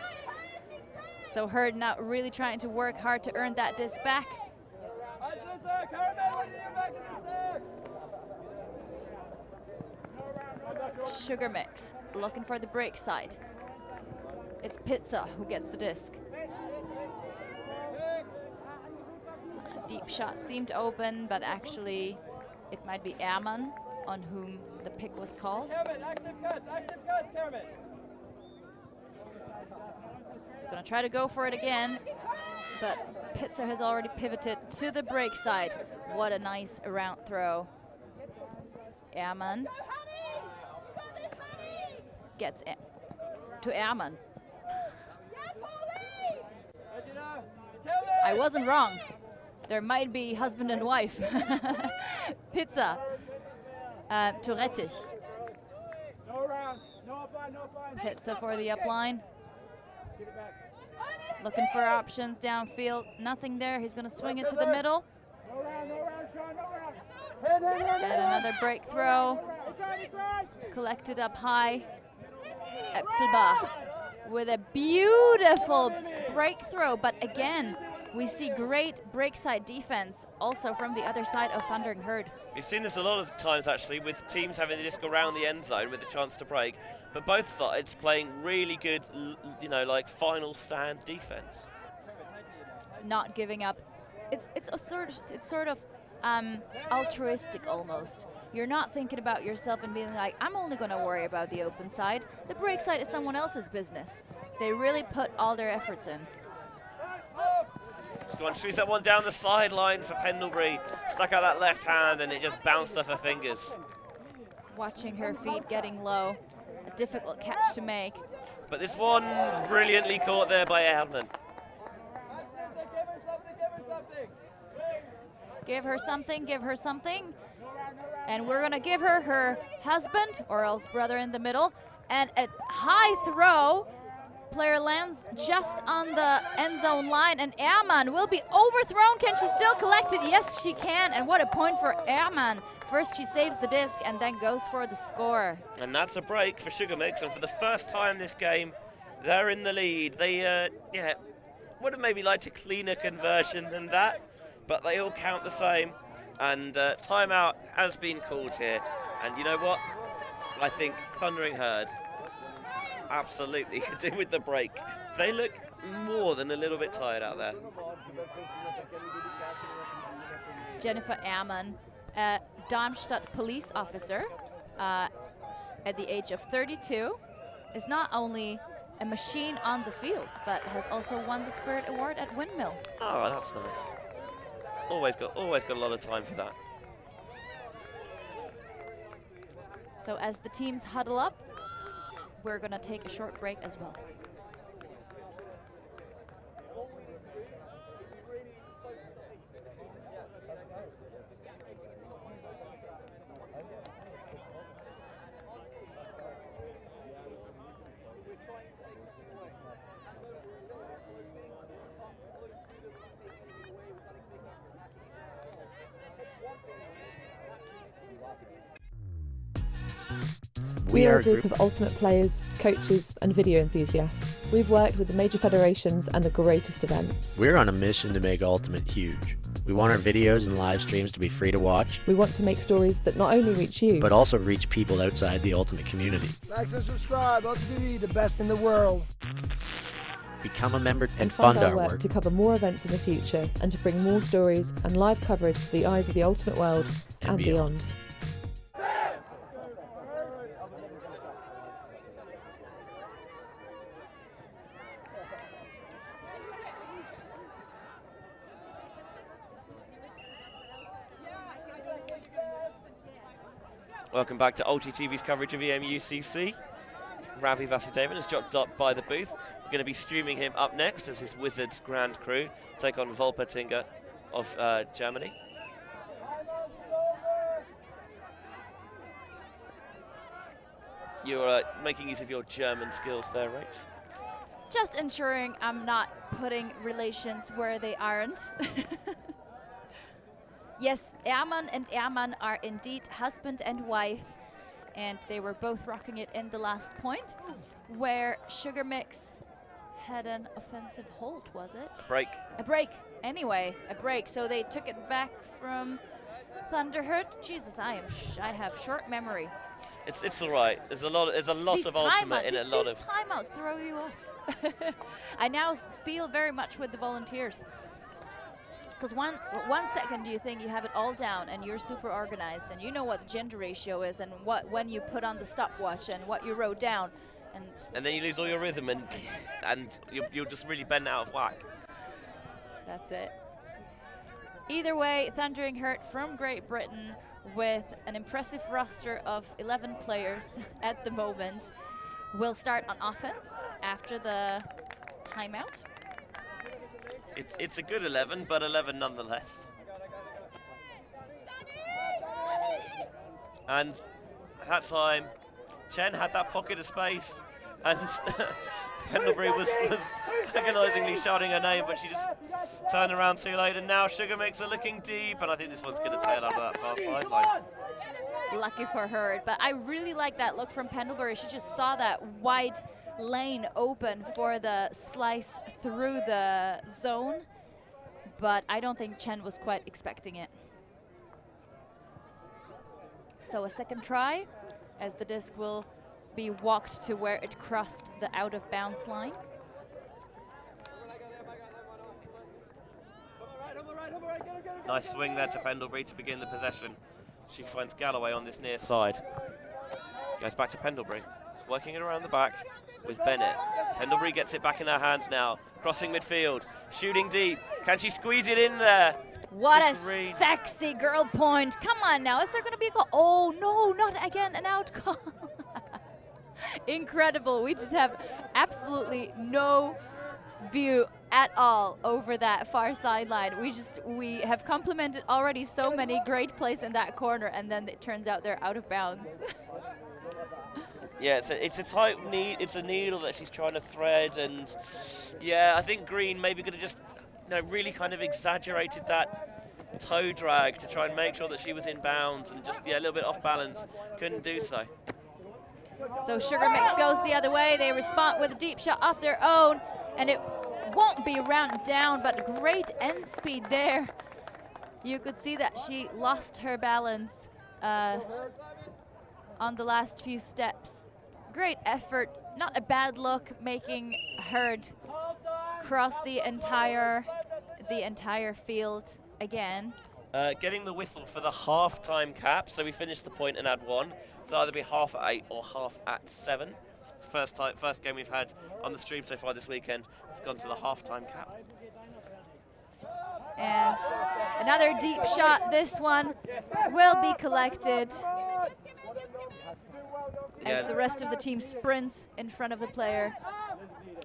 So Herd now really trying to work hard to earn that disc back. Sugar Mix looking for the break side. It's Pizza who gets the disc. Deep shot seemed open, but actually it might be Ehrman on whom the pick was called. He's going to try to go for it again, but Pitzer has already pivoted to the break side. What a nice around throw. Ehrman gets it to Ehrman. I wasn't wrong. There might be husband and wife. Pizza to Rettich. Pizza for the upline. Looking for options downfield. Nothing there. He's going to swing it to the middle. And another break throw. Collected up high. Epfelbach with a beautiful break throw, but again, we see great break side defense also from the other side of Thundering Herd. We've seen this a lot of times actually, with teams having the disc around the end zone with a chance to break, but both sides playing really good, you know, like final stand defense. Not giving up. It's sort of altruistic almost. You're not thinking about yourself and being like, I'm only going to worry about the open side. The break side is someone else's business. They really put all their efforts in. Let's go and shoots that one down the sideline for Pendlebury. Stuck out that left hand and it just bounced off her fingers. Watching her feet getting low. A difficult catch to make. But this one brilliantly caught there by Herman. Give her something, give her something. And we're gonna give her her husband, or else brother in the middle. And a high throw. Player lands just on the end zone line, and Herman will be overthrown. Can she still collect it? Yes, she can. And what a point for Herman. First she saves the disc and then goes for the score. And that's a break for Sugar Mix, and for the first time this game, they're in the lead. They would have maybe liked a cleaner conversion than that, but they all count the same. And timeout has been called here. And you know what? I think Thundering Herd absolutely could do with the break. They look more than a little bit tired out there. Jennifer Herman, a Darmstadt police officer at the age of 32, is not only a machine on the field, but has also won the Spirit Award at Windmill. Oh, that's nice. Always got a lot of time for that. So as the teams huddle up, we're going to take a short break as well. We are a group of ultimate players, coaches and video enthusiasts. We've worked with the major federations and the greatest events. We're on a mission to make Ultimate huge. We want our videos and live streams to be free to watch. We want to make stories that not only reach you, but also reach people outside the Ultimate community. Like and subscribe, ULTI.TV, the best in the world. Become a member and fund our work to cover more events in the future and to bring more stories and live coverage to the eyes of the Ultimate world and beyond. Welcome back to ULTI.TV's coverage of EMUCC. Ravi Vasudevan has dropped up by the booth. We're going to be streaming him up next as his Wizards Grand Crew take on Wolpertinger of Germany. You're making use of your German skills there, right? Just ensuring I'm not putting relations where they aren't. Yes, Herman and Herman are indeed husband and wife, and they were both rocking it in the last point, where Sugar Mix had an offensive hold, was it? A break. A break. Anyway, a break. So they took it back from Thunderherd. Jesus, I have short memory. It's all right. There's a lot of ultimate in a lot of. These timeouts throw you off. I now feel very much with the volunteers. Because one second you think you have it all down and you're super organized and you know what the gender ratio is and when you put on the stopwatch and what you wrote down, and then you lose all your rhythm and you'll just really bend out of whack. That's it. Either way, Thundering Herd from Great Britain with an impressive roster of 11 players at the moment will start on offense after the timeout. It's a good 11, but 11 nonetheless. And at that time, Chen had that pocket of space, and Pendlebury was agonizingly shouting her name, but she just turned around too late, and now Sugar Mix are looking deep, and I think this one's going to tail out of that far sideline. Lucky for her, but I really like that look from Pendlebury. She just saw that wide lane open for the slice through the zone, but I don't think Chen was quite expecting it. So a second try as the disc will be walked to where it crossed the out of bounds line. Nice swing there to Pendlebury to begin the possession. She finds Galloway on this near side. Goes back to Pendlebury. Working it around the back with Bennett. Pendlebury gets it back in her hands now. Crossing midfield, shooting deep. Can she squeeze it in there? What a sexy girl point. Come on now, is there going to be a goal? Oh no, not again, an out goal. Incredible. We just have absolutely no view at all over that far sideline. We have complimented already so many great plays in that corner, and then it turns out they're out of bounds. Yeah, it's a tight it's a needle that she's trying to thread, and yeah, I think Green maybe could have just really kind of exaggerated that toe drag to try and make sure that she was in bounds, and just a little bit off balance. Couldn't do so. So Sugar Mix goes the other way. They respond with a deep shot off their own, and it won't be rounded down, but great end speed there. You could see that she lost her balance on the last few steps. Great effort, not a bad look, making Hurd cross the entire field again. Getting the whistle for the half-time cap, so we finished the point and add 1. So either be half at 8 or half at 7. First game we've had on the stream so far this weekend. It's gone to the half-time cap. And another deep shot. This one will be collected as the rest of the team sprints in front of the player.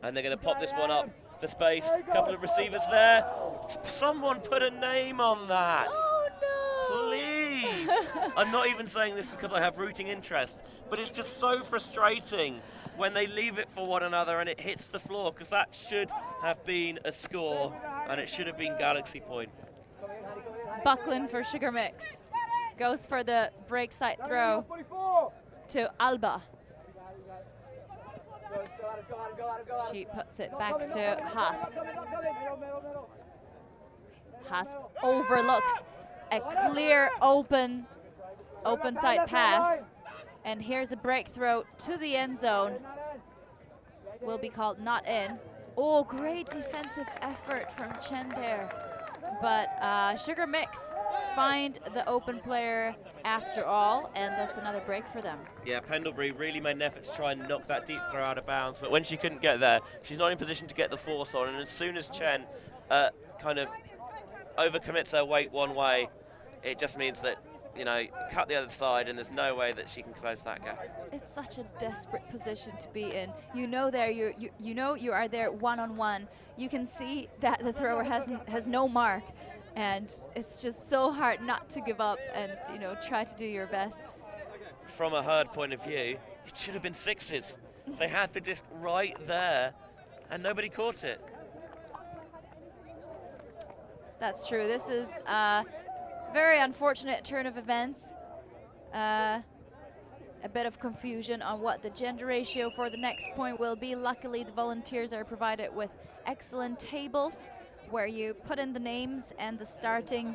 And they're going to pop this one up for space. A couple of receivers there. Someone put a name on that. Oh, no. Please. I'm not even saying this because I have rooting interest, but it's just so frustrating when they leave it for one another and it hits the floor, because that should have been a score and it should have been Galaxy point. Buckland for Sugar Mix. Goes for the break side throw to Alba. She puts it back to Haas. Haas overlooks a clear open side pass. And here's a break throw to the end zone. Will be called not in. Oh, great defensive effort from Chen there. But Sugar Mix find the open player after all, and that's another break for them. Yeah, Pendlebury really made an effort to try and knock that deep throw out of bounds, but when she couldn't get there, she's not in position to get the force on, and as soon as Chen kind of overcommits her weight one way, it just means that, you know, cut the other side, and there's no way that she can close that gap. It's such a desperate position to be in. You know there you know you are there one-on-one. You can see that the thrower has no mark, and it's just so hard not to give up and, you know, try to do your best. From a Hurd point of view, it should have been 6s. They had the disc right there, and nobody caught it. That's true. This is very unfortunate turn of events. A bit of confusion on what the gender ratio for the next point will be. Luckily, the volunteers are provided with excellent tables where you put in the names and the starting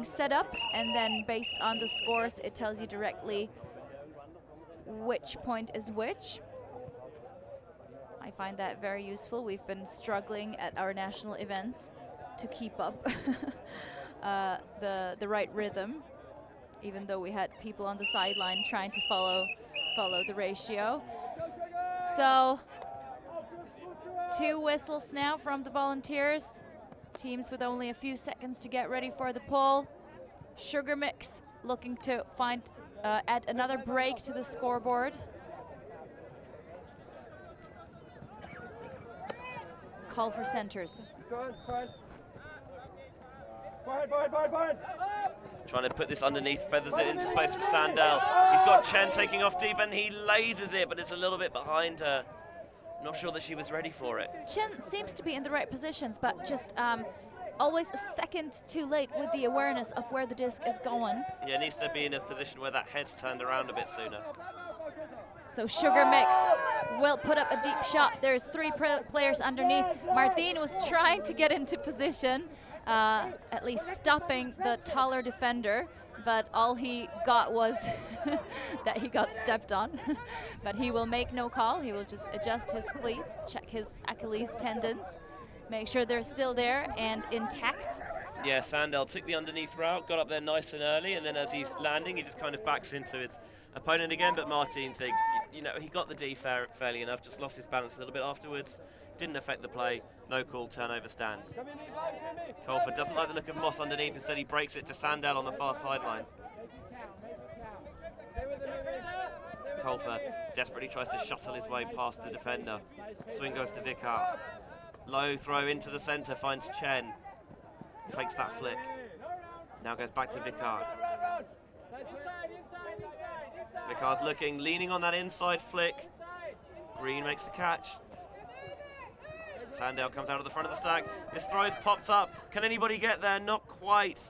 setup, and then based on the scores, it tells you directly which point is which. I find that very useful. We've been struggling at our national events to keep up the right rhythm, even though we had people on the sideline trying to follow the ratio. So 2 whistles now from the volunteers. Teams with only a few seconds to get ready for the poll. Sugar Mix looking to add another break to the scoreboard. Colfer centers. Trying to put this underneath, feathers it into space for Sandel. He's got Chen taking off deep, and he lasers it, but it's a little bit behind her. Not sure that she was ready for it. Chen seems to be in the right positions, but just always a second too late with the awareness of where the disc is going. Yeah, needs to be in a position where that head's turned around a bit sooner. So Sugar Mix will put up a deep shot. There's 3 players underneath. Martin was trying to get into position, at least stopping the taller defender, but all he got was that he got stepped on. But he will make no call. He will just adjust his cleats, check his Achilles tendons, make sure they're still there and intact. Yeah, Sandel took the underneath route, got up there nice and early, and then as he's landing, he just kind of backs into his opponent again. But Martin thinks, you know, he got the D fairly enough, just lost his balance a little bit afterwards. Didn't affect the play. No call, turnover stands. Colfer doesn't like the look of Moss underneath. Instead, he breaks it to Sandel on the far sideline. Colfer desperately tries to shuttle his way past the defender. Swing goes to Vikar. Low throw into the centre, finds Chen. Fakes that flick. Now goes back to Vikar. Vikar's looking, leaning on that inside flick. Green makes the catch. Sandel comes out of the front of the stack. This throw's popped up. Can anybody get there? Not quite.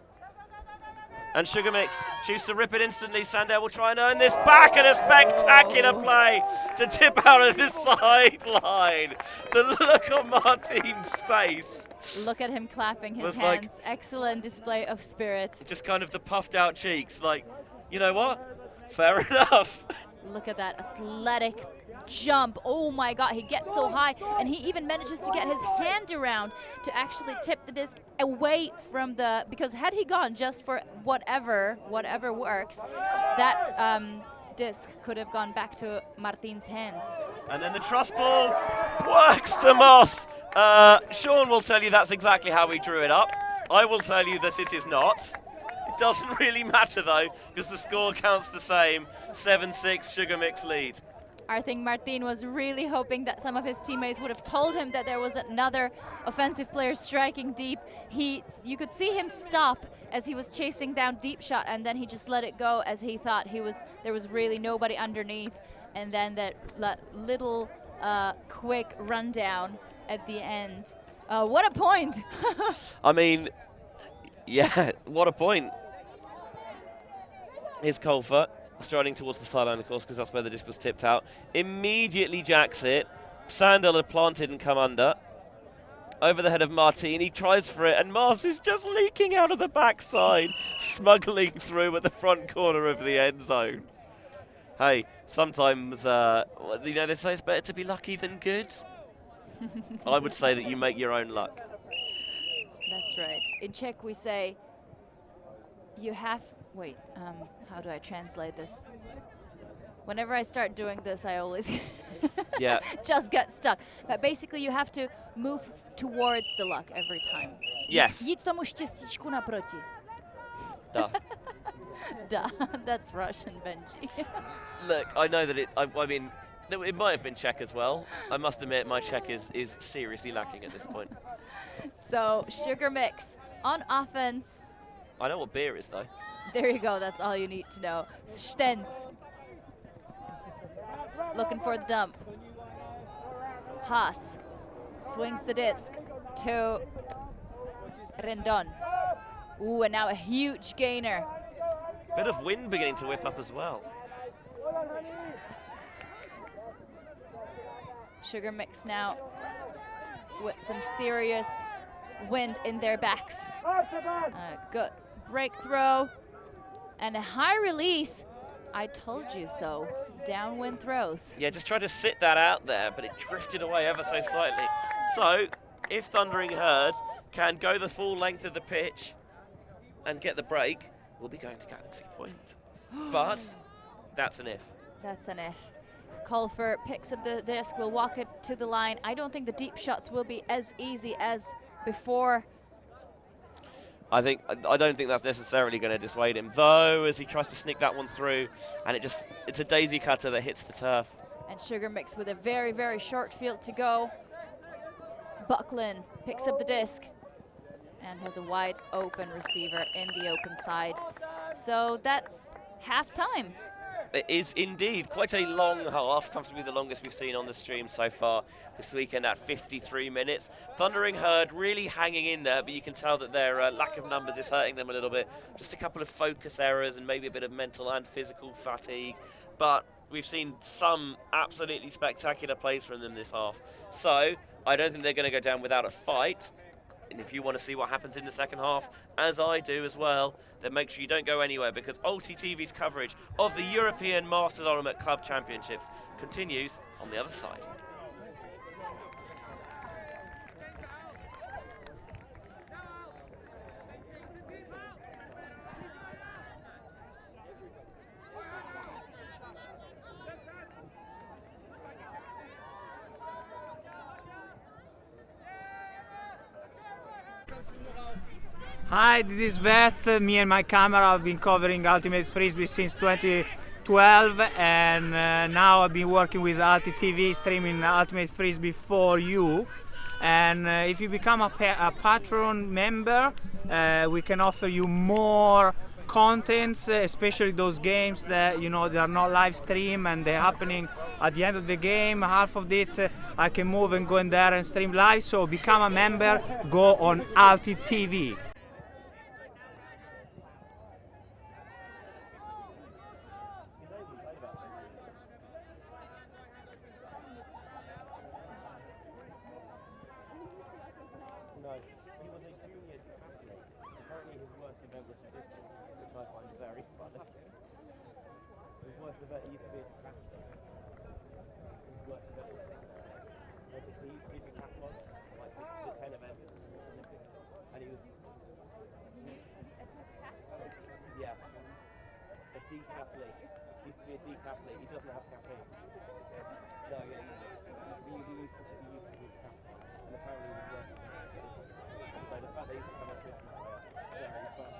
And Sugar Mix chooses to rip it instantly. Sandel will try and earn this back, and a spectacular play to tip out of the sideline. The look on Martin's face. Look at him clapping his hands. Like, excellent display of spirit. Just kind of the puffed out cheeks, like, you know what? Fair enough. Look at that athletic jump. Oh my God, he gets so high, and he even manages to get his hand around to actually tip the disc away from the, because had he gone just for whatever works, that disc could have gone back to Martin's hands. And then the truss ball works to Moss. Sean will tell you that's exactly how he drew it up. I will tell you that it is not. It doesn't really matter though, because the score counts the same. 7-6 Sugar Mix lead. I think Martin was really hoping that some of his teammates would have told him that there was another offensive player striking deep. You could see him stop as he was chasing down deep shot, and then he just let it go as he thought there was really nobody underneath. And then that little quick rundown at the end. What a point! I mean, yeah, what a point. Here's Colfer. Striding towards the sideline, of course, because that's where the disc was tipped out. Immediately jacks it. Sandel had planted and come under. Over the head of Martin. He tries for it, and Mars is just leaking out of the backside, smuggling through at the front corner of the end zone. Hey, sometimes, you know, they say it's better to be lucky than good. I would say that you make your own luck. That's right. In Czech, we say, you have... Wait, how do I translate this? Whenever I start doing this, I always yeah. just get stuck. But basically, you have to move towards the luck every time. Yes. Jít tomu štěstíčku naproti. Duh. Duh. That's Russian, Benji. Look, I know that I mean, it might have been Czech as well. I must admit, my Czech is seriously lacking at this point. So, Sugar Mix on offense. I know what beer is, though. There you go, that's all you need to know. Stens. Looking for the dump. Haas swings the disc to Rendon. Ooh, and now a huge gainer. Bit of wind beginning to whip up as well. Sugar Mix now with some serious wind in their backs. Good breakthrow. And a high release. I told you so. Downwind throws. Yeah, just tried to sit that out there, but it drifted away ever so slightly. So, if Thundering Herd can go the full length of the pitch and get the break, we'll be going to Galaxy Point. But that's an if. That's an if. Colfer picks up the disc, will walk it to the line. I don't think the deep shots will be as easy as before. I don't think that's necessarily going to dissuade him, though, as he tries to sneak that one through, and it's a daisy cutter that hits the turf. And Sugar Mix with a very, very short field to go. Buckland picks up the disc and has a wide open receiver in the open side. So that's half-time. It is indeed quite a long half, comfortably the longest we've seen on the stream so far this weekend at 53 minutes. Thundering Herd really hanging in there, but you can tell that their lack of numbers is hurting them a little bit. Just a couple of focus errors and maybe a bit of mental and physical fatigue. But we've seen some absolutely spectacular plays from them this half. So I don't think they're going to go down without a fight. And if you want to see what happens in the second half, as I do as well, then make sure you don't go anywhere, because ULTI.TV's coverage of the European Masters Ultimate Club Championships continues on the other side. Hi, this is Vest. Me and my camera have been covering Ultimate Frisbee since 20 12, and now I've been working with ULTI.TV, streaming Ultimate Frisbee for you. And if you become a patron member, we can offer you more contents, especially those games that, you know, they are not live stream and they're happening at the end of the game. Half of it I can move and go in there and stream live. So become a member, go on ULTI.TV. He doesn't have caffeine. No, yeah, he used to be decathlon, and apparently he was working. So the fact that he's become a Frisbee player, very fun.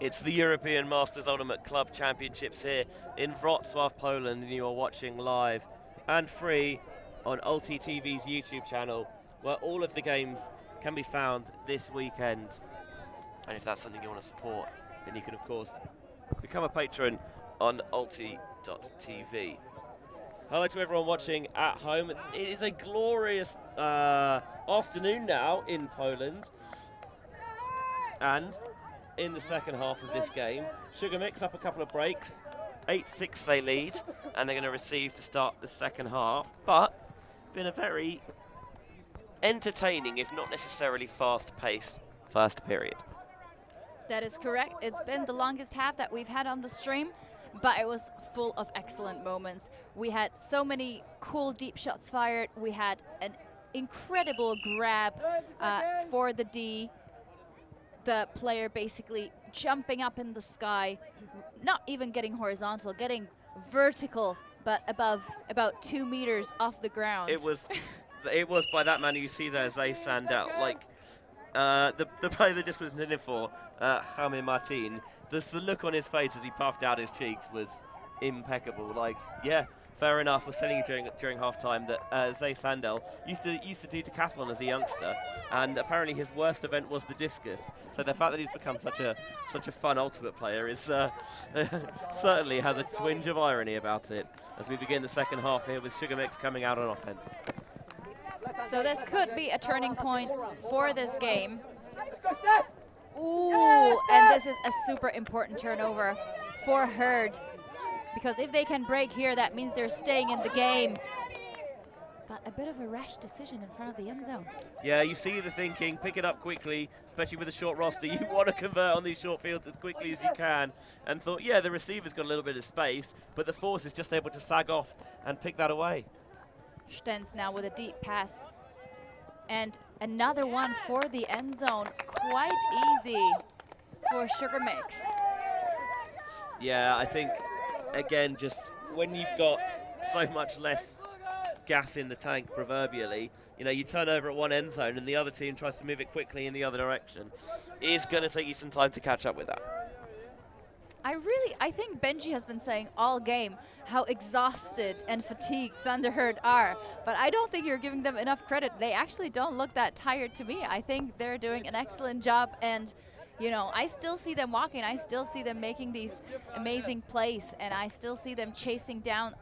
It's the European Masters Ultimate Club Championships here in Wrocław, Poland, and you are watching live and free on ULTI.TV's YouTube channel, where all of the games can be found this weekend. And if that's something you want to support, then you can, of course, become a patron on ULTI.TV. Hello to everyone watching at home. It is a glorious afternoon now in Poland. And in the second half of this game, Sugar Mix up a couple of breaks. 8-6 they lead, and they're going to receive to start the second half. But been a very entertaining, if not necessarily fast-paced, first period. That is correct. It's been the longest half that we've had on the stream, but it was full of excellent moments. We had so many cool deep shots fired. We had an incredible grab for the D. The player basically jumping up in the sky, not even getting horizontal, getting vertical, but above about 2 meters off the ground. It was by that man you see there, Zay Sandel. Like the player that just was intended for, Jaime Martin. The look on his face as he puffed out his cheeks was impeccable. Like, yeah, fair enough. I was telling you during halftime that Zay Sandel used to do decathlon as a youngster, and apparently his worst event was the discus. So the fact that he's become such a fun ultimate player is certainly has a twinge of irony about it. As we begin the second half here with Sugar Mix coming out on offense. So this could be a turning point for this game. Ooh, and this is a super important turnover for Herd, because if they can break here, that means they're staying in the game. But a bit of a rash decision in front of the end zone. Yeah, you see the thinking, pick it up quickly, especially with a short roster. You want to convert on these short fields as quickly as you can. And thought, yeah, the receiver's got a little bit of space, but the force is just able to sag off and pick that away. Stenz now with a deep pass. And another one for the end zone. Quite easy for Sugar Mix. Yeah, I think, again, just when you've got so much less gas in the tank, proverbially. You know, you turn over at one end zone and the other team tries to move it quickly in the other direction. It's going to take you some time to catch up with that. I think Benji has been saying all game how exhausted and fatigued Thunderherd are, but I don't think you're giving them enough credit. They actually don't look that tired to me. I think they're doing an excellent job, and you know, I still see them walking, I still see them making these amazing plays, and I still see them chasing down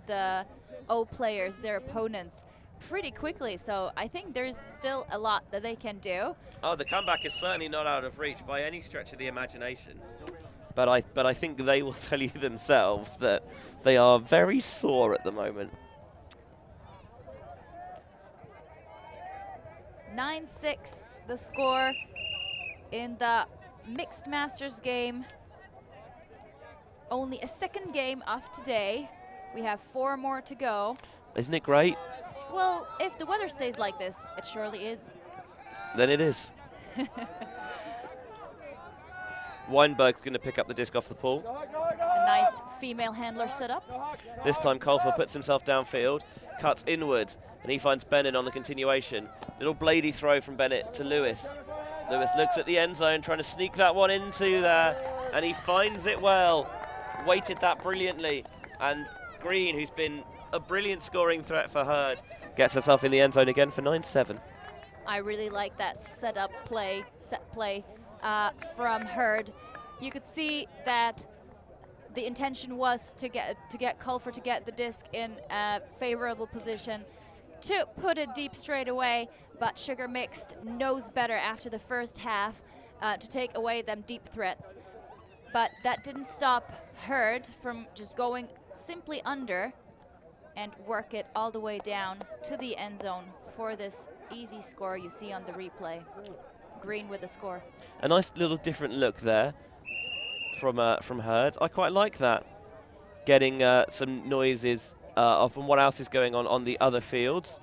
the O players, their opponents, pretty quickly. So I think there's still a lot that they can do. Oh, the comeback is certainly not out of reach by any stretch of the imagination. But I think they will tell you themselves that they are very sore at the moment. 9-6 the score in the mixed masters game. Only a second game of today. We have 4 more to go. Isn't it great? Well, if the weather stays like this, it surely is. Then it is. Weinberg's going to pick up the disc off the pool. A nice female handler setup. This time Colfer puts himself downfield, cuts inward, and he finds Bennett on the continuation. Little bladey throw from Bennett to Lewis. Lewis looks at the end zone, trying to sneak that one into there, and he finds it well. Weighted that brilliantly. And Green, who's been a brilliant scoring threat for Herd, gets herself in the end zone again for 9-7. I really like that set play from Herd. You could see that the intention was to get Colfer to get the disc in a favorable position to put it deep straight away, but Sugar Mixed knows better after the first half to take away them deep threats. But that didn't stop Herd from just going simply under and work it all the way down to the end zone for this easy score you see on the replay. Green with the score. A nice little different look there from Herd. I quite like that. Getting some noises from what else is going on the other fields.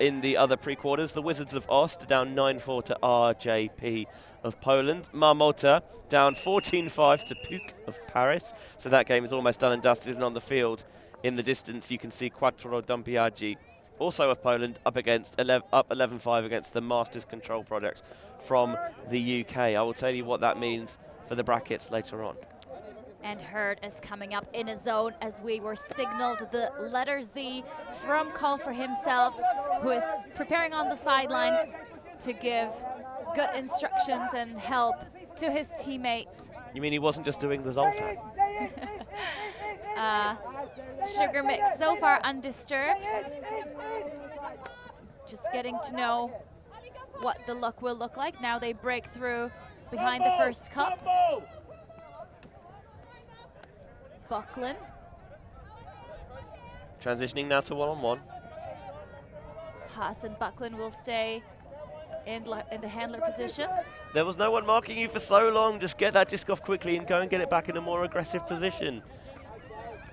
In the other pre-quarters, the Wizards of Ost are down 9-4 to RJP of Poland. Marmota down 14-5 to PUC of Paris. So that game is almost done and dusted. And on the field, in the distance, you can see Quattro Dompiaggi, also of Poland, up 11-5 against the Masters Control Project from the UK. I will tell you what that means for the brackets later on. And Herd is coming up in a zone as we were signaled the letter Z from Colfer himself, who is preparing on the sideline to give good instructions and help to his teammates. You mean he wasn't just doing the Zoltan? Sugar Mix so far undisturbed. Just getting to know what the luck will look like. Now they break through behind the first cup. Buckland. Transitioning now to one-on-one. Haas and Buckland will stay in the handler positions. There was no one marking you for so long. Just get that disc off quickly and go and get it back in a more aggressive position.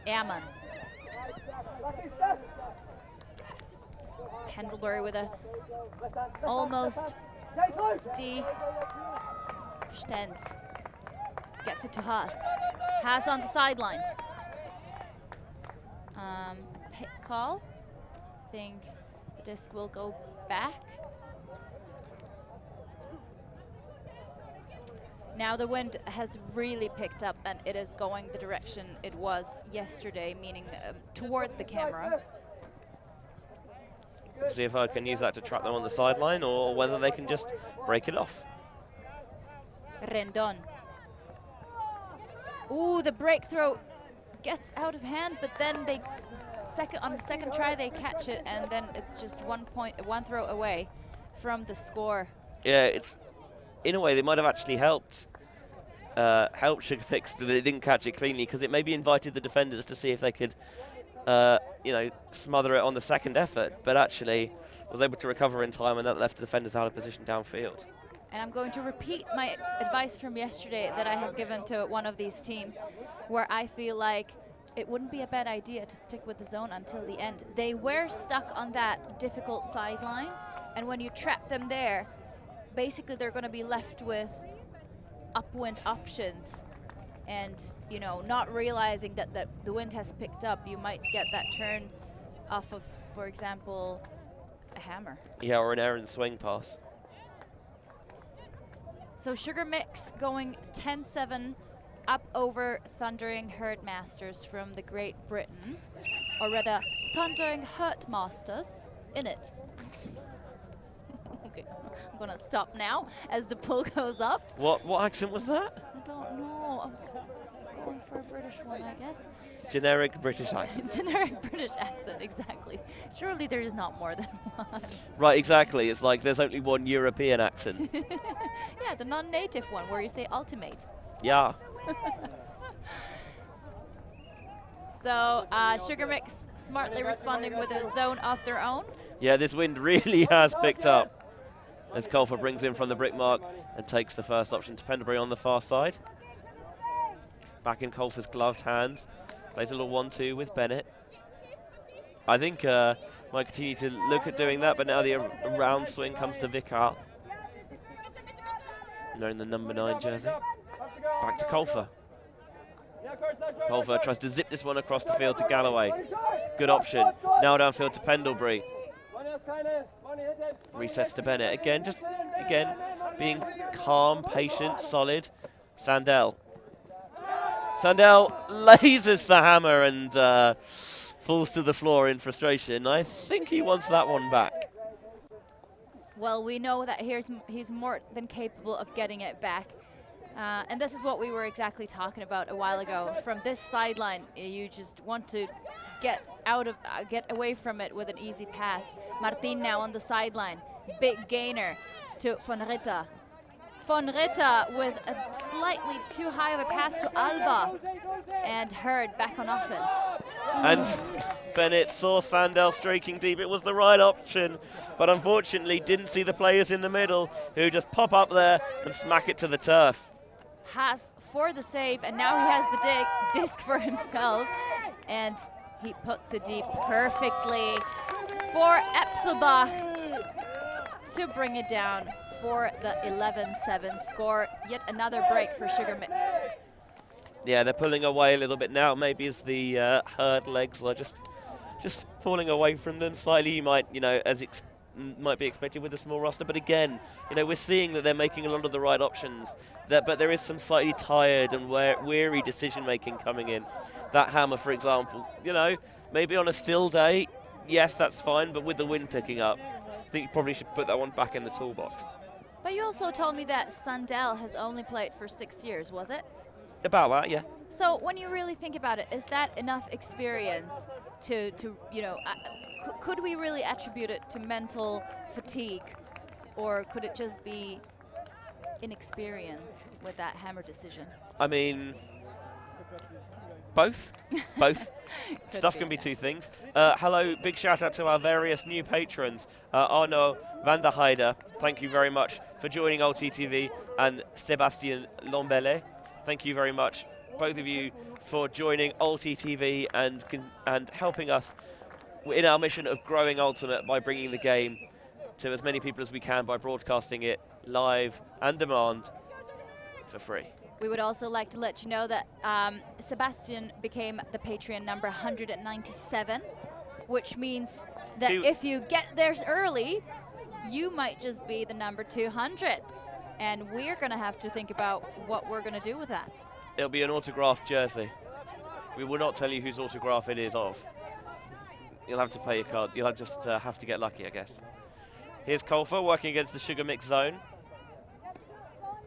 Ehrmann. Pendlebury with a almost D. Stenz gets it to Haas. Haas on the sideline. A pit call. I think the disc will go back. Now the wind has really picked up and it is going the direction it was yesterday, meaning towards the camera. We'll see if I can use that to trap them on the sideline or whether they can just break it off. Rendon. Ooh, the breakthrough gets out of hand, but then on the second try they catch it, and then it's just one throw away from the score. Yeah, it's in a way they might have actually helped Sugar Mix, but they didn't catch it cleanly because it maybe invited the defenders to see if they could, smother it on the second effort, but actually was able to recover in time, and that left the defenders out of position downfield. And I'm going to repeat my advice from yesterday that I have given to one of these teams, where I feel like it wouldn't be a bad idea to stick with the zone until the end. They were stuck on that difficult sideline, and when you trap them there, basically they're going to be left with upwind options. And, not realizing that the wind has picked up, you might get that turn off of for example, a hammer. Yeah, or an errant swing pass. So Sugar Mix going 10-7 up over Thundering Herd Masters from the Great Britain, or rather Thundering Herd Masters in it. Okay, I'm gonna stop now as the pull goes up. What accent was that? I don't know. I was going for a British one, I guess. Generic British accent. Generic British accent, exactly. Surely there is not more than one. Right, exactly. It's like there's only one European accent. Yeah, the non-native one where you say ultimate. Yeah. So Sugar Mix smartly responding with a zone of their own. Yeah, this wind really has picked up as Colfer brings in from the brick mark and takes the first option to Pendlebury on the far side. Back in Colfer's gloved hands. Plays a little 1-2 with Bennett. I think might continue to look at doing that, but now the round swing comes to Vicar. Known the number 9 jersey. Back to Colfer. Colfer tries to zip this one across the field to Galloway. Good option. Now downfield to Pendlebury. Resets to Bennett. Again, being calm, patient, solid. Sandell. Sandell lasers the hammer and falls to the floor in frustration. I think he wants that one back. Well, we know that he's more than capable of getting it back. And this is what we were exactly talking about a while ago. From this sideline, you just want to get away from it with an easy pass. Martin now on the sideline. Big gainer to Von Ritter. Von Ritter with a slightly too high of a pass to Alba. And Herd back on offense. And Bennett saw Sandell streaking deep. It was the right option, but unfortunately didn't see the players in the middle who just pop up there and smack it to the turf. Haas for the save, and now he has the disc for himself. And he puts it deep perfectly for Epfelbach to bring it down for the 11-7 score. Yet another break for Sugar Mix. Yeah, they're pulling away a little bit now. Maybe as the Herd legs are just falling away from them slightly. You might, as might be expected with a small roster. But again, we're seeing that they're making a lot of the right options. But there is some slightly tired and weary decision-making coming in. That hammer, for example, maybe on a still day, yes, that's fine. But with the wind picking up, I think you probably should put that one back in the toolbox. But you also told me that Sandell has only played for 6 years, was it? About that, yeah. So when you really think about it, is that enough experience to could we really attribute it to mental fatigue, or could it just be inexperience with that hammer decision? I mean, both. Both. Stuff can be two things. Hello, big shout out to our various new patrons. Arno van der Heide, thank you very much for joining ULTI.TV, and Sebastian Lombele. Thank you very much, both of you, for joining ULTI.TV and helping us in our mission of growing Ultimate by bringing the game to as many people as we can by broadcasting it live and demand for free. We would also like to let you know that Sebastian became the Patreon number 197, which means that if you get there early, you might just be the number 200. And we're going to have to think about what we're going to do with that. It'll be an autographed jersey. We will not tell you whose autograph it is of. You'll have to pay your card. You'll just have to get lucky, I guess. Here's Colfer working against the Sugar Mix zone.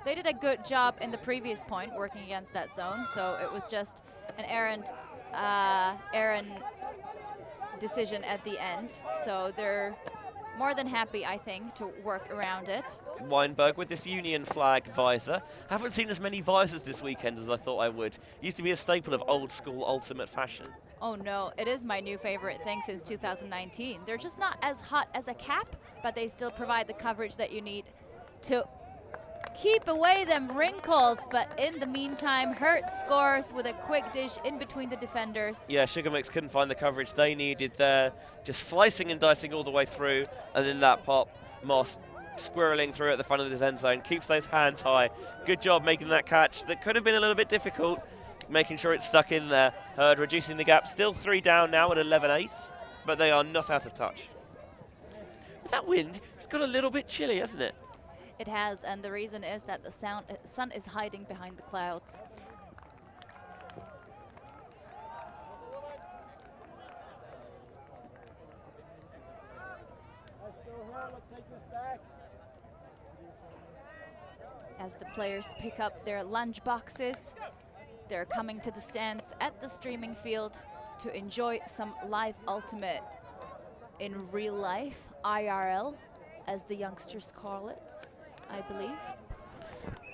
They did a good job in the previous point working against that zone, so it was just an errant decision at the end. So they're more than happy, I think, to work around it. Weinberg with this Union flag visor. Haven't seen as many visors this weekend as I thought I would. Used to be a staple of old school Ultimate fashion. Oh no, it is my new favorite thing since 2019. They're just not as hot as a cap, but they still provide the coverage that you need to keep away them wrinkles. But in the meantime, Hurt scores with a quick dish in between the defenders. Yeah, Sugar Mix couldn't find the coverage they needed there. Just slicing and dicing all the way through. And then that pop, Moss squirreling through at the front of his end zone. Keeps those hands high. Good job making that catch. That could have been a little bit difficult, making sure it's stuck in there. Herd reducing the gap. Still 3 down now at 11-8. but they are not out of touch. With that wind, it's got a little bit chilly, hasn't it? It has, and the reason is that the sun is hiding behind the clouds. As the players pick up their lunch boxes, they're coming to the stands at the streaming field to enjoy some live ultimate in real life, IRL, as the youngsters call it, I believe.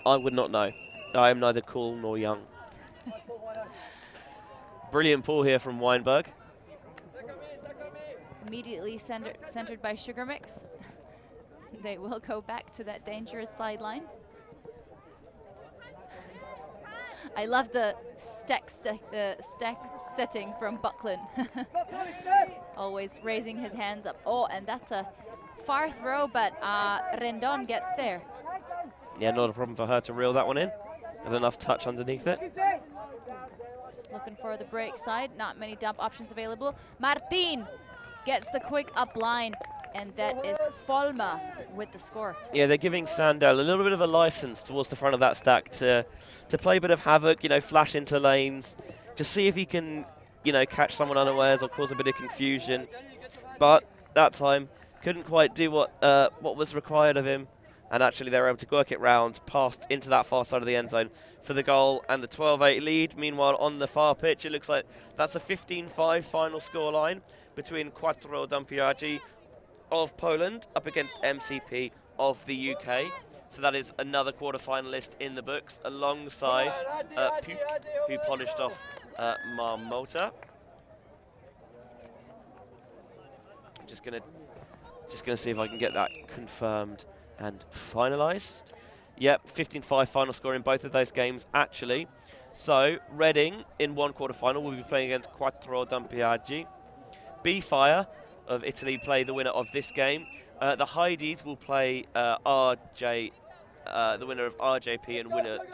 I would not know. I am neither cool nor young. Brilliant pull here from Weinberg. Immediately centered by Sugar Mix. They will go back to that dangerous sideline. I love the stack setting from Buckland. Always raising his hands up. Oh, and that's a far throw, but Rendon gets there. Yeah, not a problem for her to reel that one in. Had enough touch underneath it. Just looking for the break side. Not many dump options available. Martin gets the quick up line, and that is Folma with the score. Yeah, they're giving Sandel a little bit of a license towards the front of that stack to play a bit of havoc, you know, flash into lanes, to see if he can, you know, catch someone unawares or cause a bit of confusion. But that time, couldn't quite do what was required of him. And actually, they were able to work it round, passed into that far side of the end zone for the goal and the 12-8 lead. Meanwhile, on the far pitch, it looks like that's a 15-5 final scoreline between Quattro Dampiaggi of Poland up against MCP of the UK. So that is another quarter-finalist in the books, alongside Puk, who polished off Marmota. I'm just gonna see if I can get that confirmed and finalised. Yep, 15-5 final score in both of those games, actually. So, Reading in one quarter-final will be playing against Quattro Dampiaggi. B-Fire of Italy play the winner of this game. The Heidies will play the winner of RJP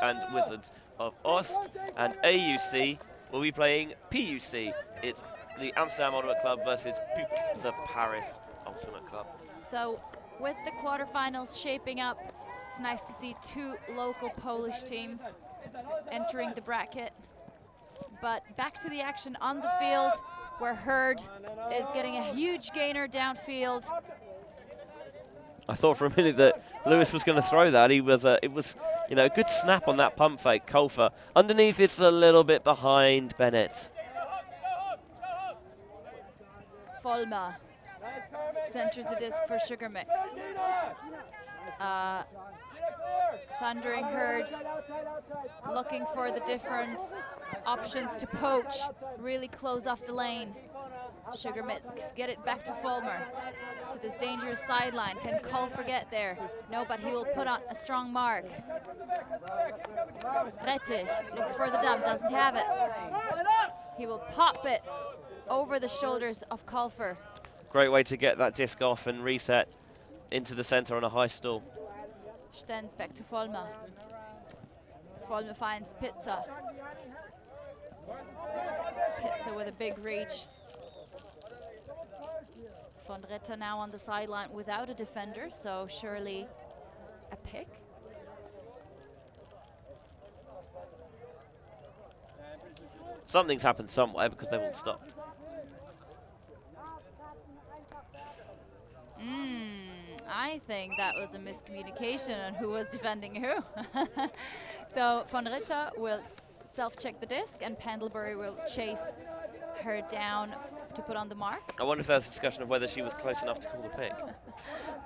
and Wizards of Ost. And AUC will be playing PUC. It's the Amsterdam Ultimate Club versus Puk, the Paris Ultimate Club. So, with the quarterfinals shaping up, it's nice to see two local Polish teams entering the bracket. But back to the action on the field, where Hurd is getting a huge gainer downfield. I thought for a minute that Lewis was going to throw that. It was, you know, a good snap on that pump fake. Colfer underneath, it's a little bit behind Bennett. Folma centers the disc for Sugar Mix. Thundering Herd looking for the different options to poach, really close off the lane. Sugar Mix get it back to Fulmer, to this dangerous sideline. Can Colfer get there? No, but he will put on a strong mark. Rettich looks for the dump, doesn't have it. He will pop it over the shoulders of Colfer. Great way to get that disc off and reset into the center on a high stall. Stenz back to Folmer. Folmer finds Pizza. Pizza with a big reach. Von Ritter now on the sideline without a defender, so surely a pick. Something's happened somewhere because they've all stopped. I think that was a miscommunication on who was defending who. So Von Ritter will self-check the disc, and Pendlebury will chase her down to put on the mark. I wonder if there's a discussion of whether she was close enough to call the pick.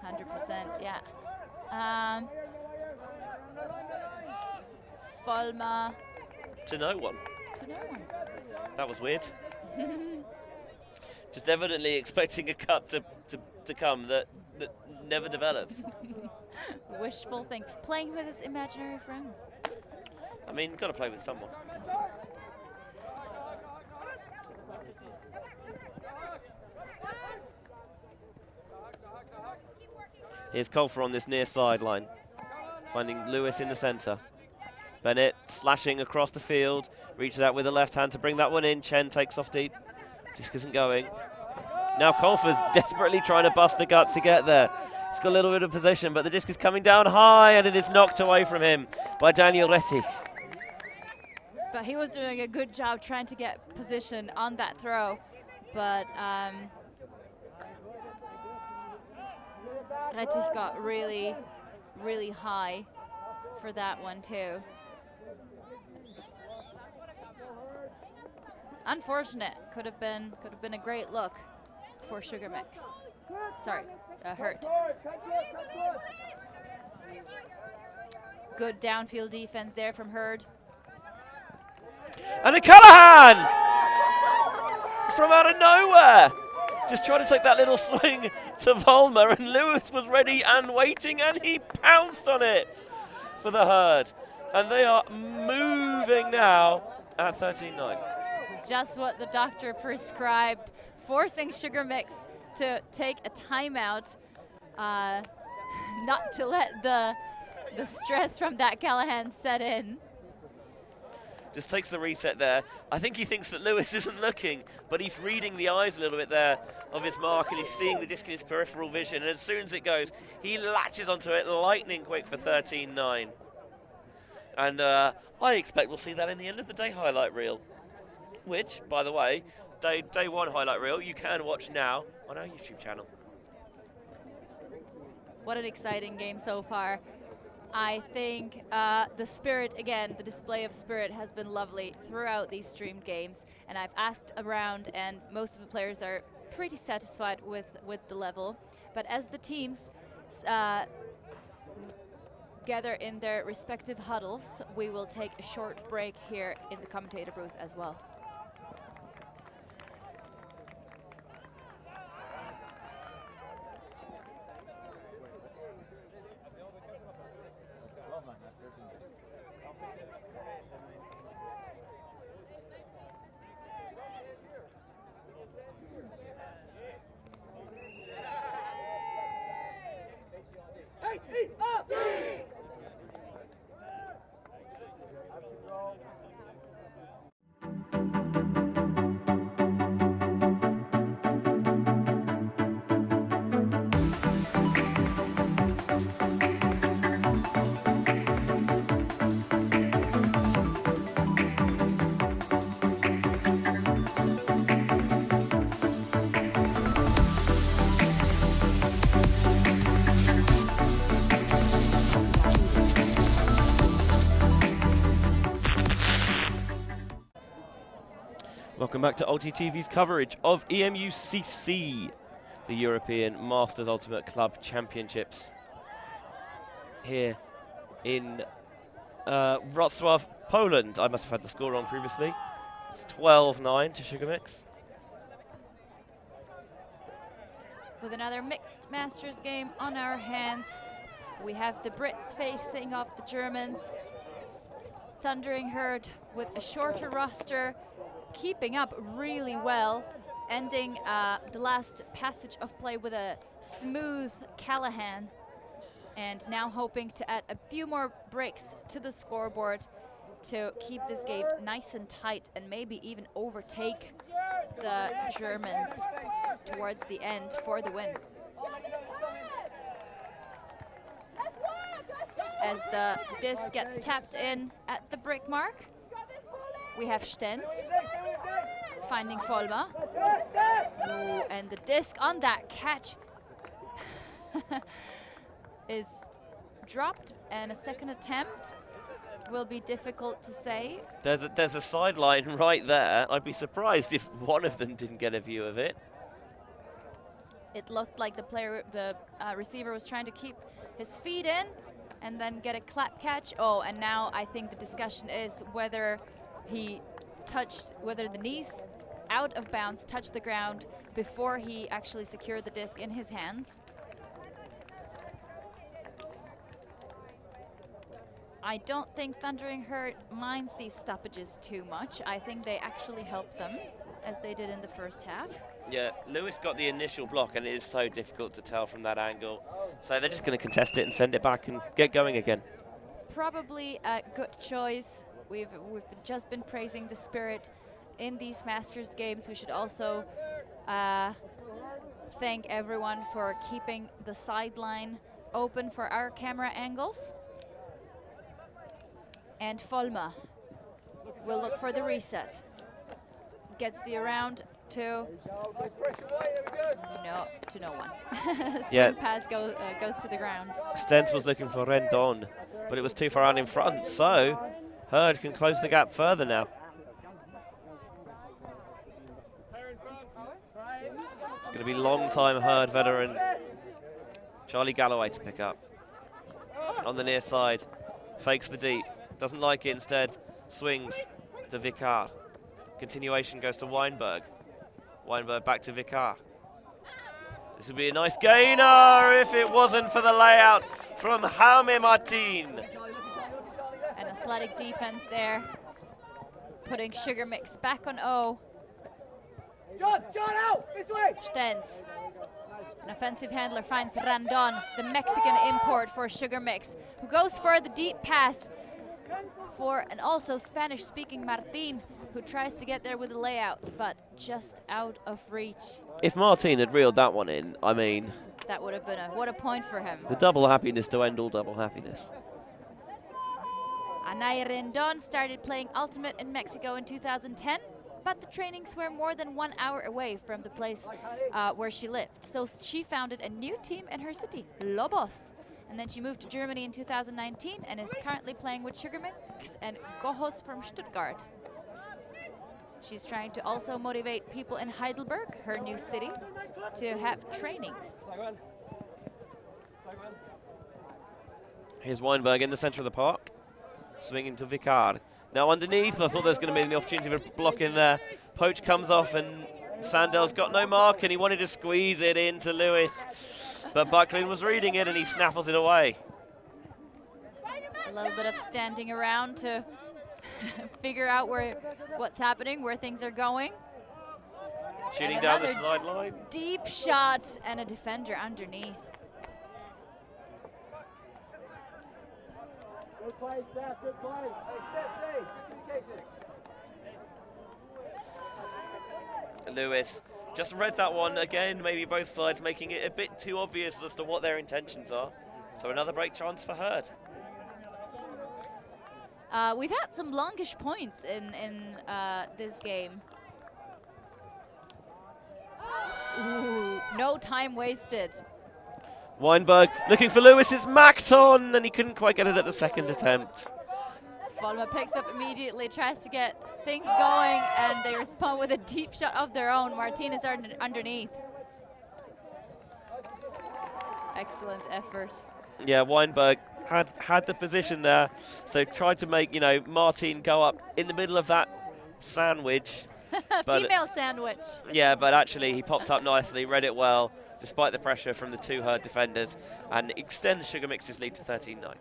100%, yeah. Folma. To no one. To no one. That was weird. Just evidently expecting a cut to come that never developed. Wishful thing. Playing with his imaginary friends. I mean, got to play with someone. Here's Colfer on this near sideline, finding Lewis in the center. Bennett slashing across the field, reaches out with the left hand to bring that one in. Chen takes off deep. Disc isn't going. Now Colfer's desperately trying to bust a gut to get there. He's got a little bit of position, but the disc is coming down high, and it is knocked away from him by Daniel Rettich. But he was doing a good job trying to get position on that throw. But Rettich got really, really high for that one too. Unfortunate. Could have been a great look for Sugar Mix. Sorry, Hurt. Good downfield defense there from Hurd. And a Callahan from out of nowhere. Just trying to take that little swing to Volmer, and Lewis was ready and waiting, and he pounced on it for the Herd. And they are moving now at 13-9. Just what the doctor prescribed, forcing Sugar Mix to take a timeout, not to let the stress from that Callahan set in. Just takes the reset there. I think he thinks that Lewis isn't looking, but he's reading the eyes a little bit there of his mark, and he's seeing the disc in his peripheral vision, and as soon as it goes, he latches onto it lightning quick for 13-9. And I expect we'll see that in the end of the day highlight reel, which, by the way, day one highlight reel you can watch now on our YouTube channel. What an exciting game so far. I think the spirit, again, the display of spirit has been lovely throughout these streamed games, and I've asked around, and most of the players are pretty satisfied with the level. But as the teams gather in their respective huddles, we will take a short break here in the commentator booth as well. Welcome back to ULTI.TV's coverage of EMUCC, the European Masters Ultimate Club Championships, here in Wrocław, Poland. I must have had the score wrong previously. It's 12-9 to Sugar Mix. With another mixed Masters game on our hands, we have the Brits facing off the Germans. Thundering Herd with a shorter roster, keeping up really well, ending the last passage of play with a smooth Callahan, and now hoping to add a few more breaks to the scoreboard to keep this game nice and tight and maybe even overtake the Germans towards the end for the win. As the disc gets tapped in at the brick mark, we have Stenz finding Volmer. Ooh, and the disc on that catch is dropped, and a second attempt will be difficult to say. There's a sideline right there. I'd be surprised if one of them didn't get a view of it. It looked like the receiver was trying to keep his feet in and then get a clap catch. Oh, and now I think the discussion is whether the knees out of bounds touched the ground before he actually secured the disc in his hands. I don't think Thundering Herd minds these stoppages too much. I think they actually help them, as they did in the first half. Yeah, Lewis got the initial block, and it is so difficult to tell from that angle. So they're just going to contest it and send it back and get going again. Probably a good choice. We've just been praising the spirit in these Masters games. We should also thank everyone for keeping the sideline open for our camera angles. And Folma will look for the reset. Gets the around to no one. Spin pass goes to the ground. Stens was looking for Rendon, but it was too far out in front, so Herd can close the gap further now. It's going to be long-time Herd veteran Charlie Galloway to pick up. On the near side, fakes the deep, doesn't like it, instead swings to Vicar. Continuation goes to Weinberg. Weinberg back to Vicar. This would be a nice gainer if it wasn't for the layout from Jaime Martin. An athletic defense there, putting Sugar Mix back on O. John out! This way! Stens. An offensive handler finds Randon, the Mexican import for Sugar Mix, who goes for the deep pass for an also Spanish-speaking Martin, who tries to get there with the layout, but just out of reach. If Martin had reeled that one in, I mean, that would have been what a point for him. The double happiness to end all double happiness. Anay Rendon started playing Ultimate in Mexico in 2010, but the trainings were more than 1 hour away from the place where she lived. So she founded a new team in her city, Lobos. And then she moved to Germany in 2019 and is currently playing with Sugar Mix and Gohos from Stuttgart. She's trying to also motivate people in Heidelberg, her new city, to have trainings. Here's Weinberg in the center of the park, swinging to Vicar. Now underneath, I thought there was going to be the opportunity for a block in there. Poach comes off and Sandel's got no mark and he wanted to squeeze it into Lewis. But Bucklin was reading it and he snaffles it away. A little bit of standing around to figure out what's happening, where things are going. Shooting down the sideline. Deep shot and a defender underneath. Good play, Steph, good play. Hey, Steph, stay. Lewis just read that one again, maybe both sides making it a bit too obvious as to what their intentions are. So another break chance for Herd. We've had some longish points in this game. Ooh, no time wasted. Weinberg looking for Lewis, it's macked on, and he couldn't quite get it at the second attempt. Volma picks up immediately, tries to get things going, and they respond with a deep shot of their own. Martinez underneath. Excellent effort. Yeah, Weinberg had the position there, so tried to make, you know, Martin go up in the middle of that sandwich. Female sandwich. Yeah, but actually he popped up nicely, read it well, despite the pressure from the two Herd defenders, and extends Sugar Mix's lead to 13-9.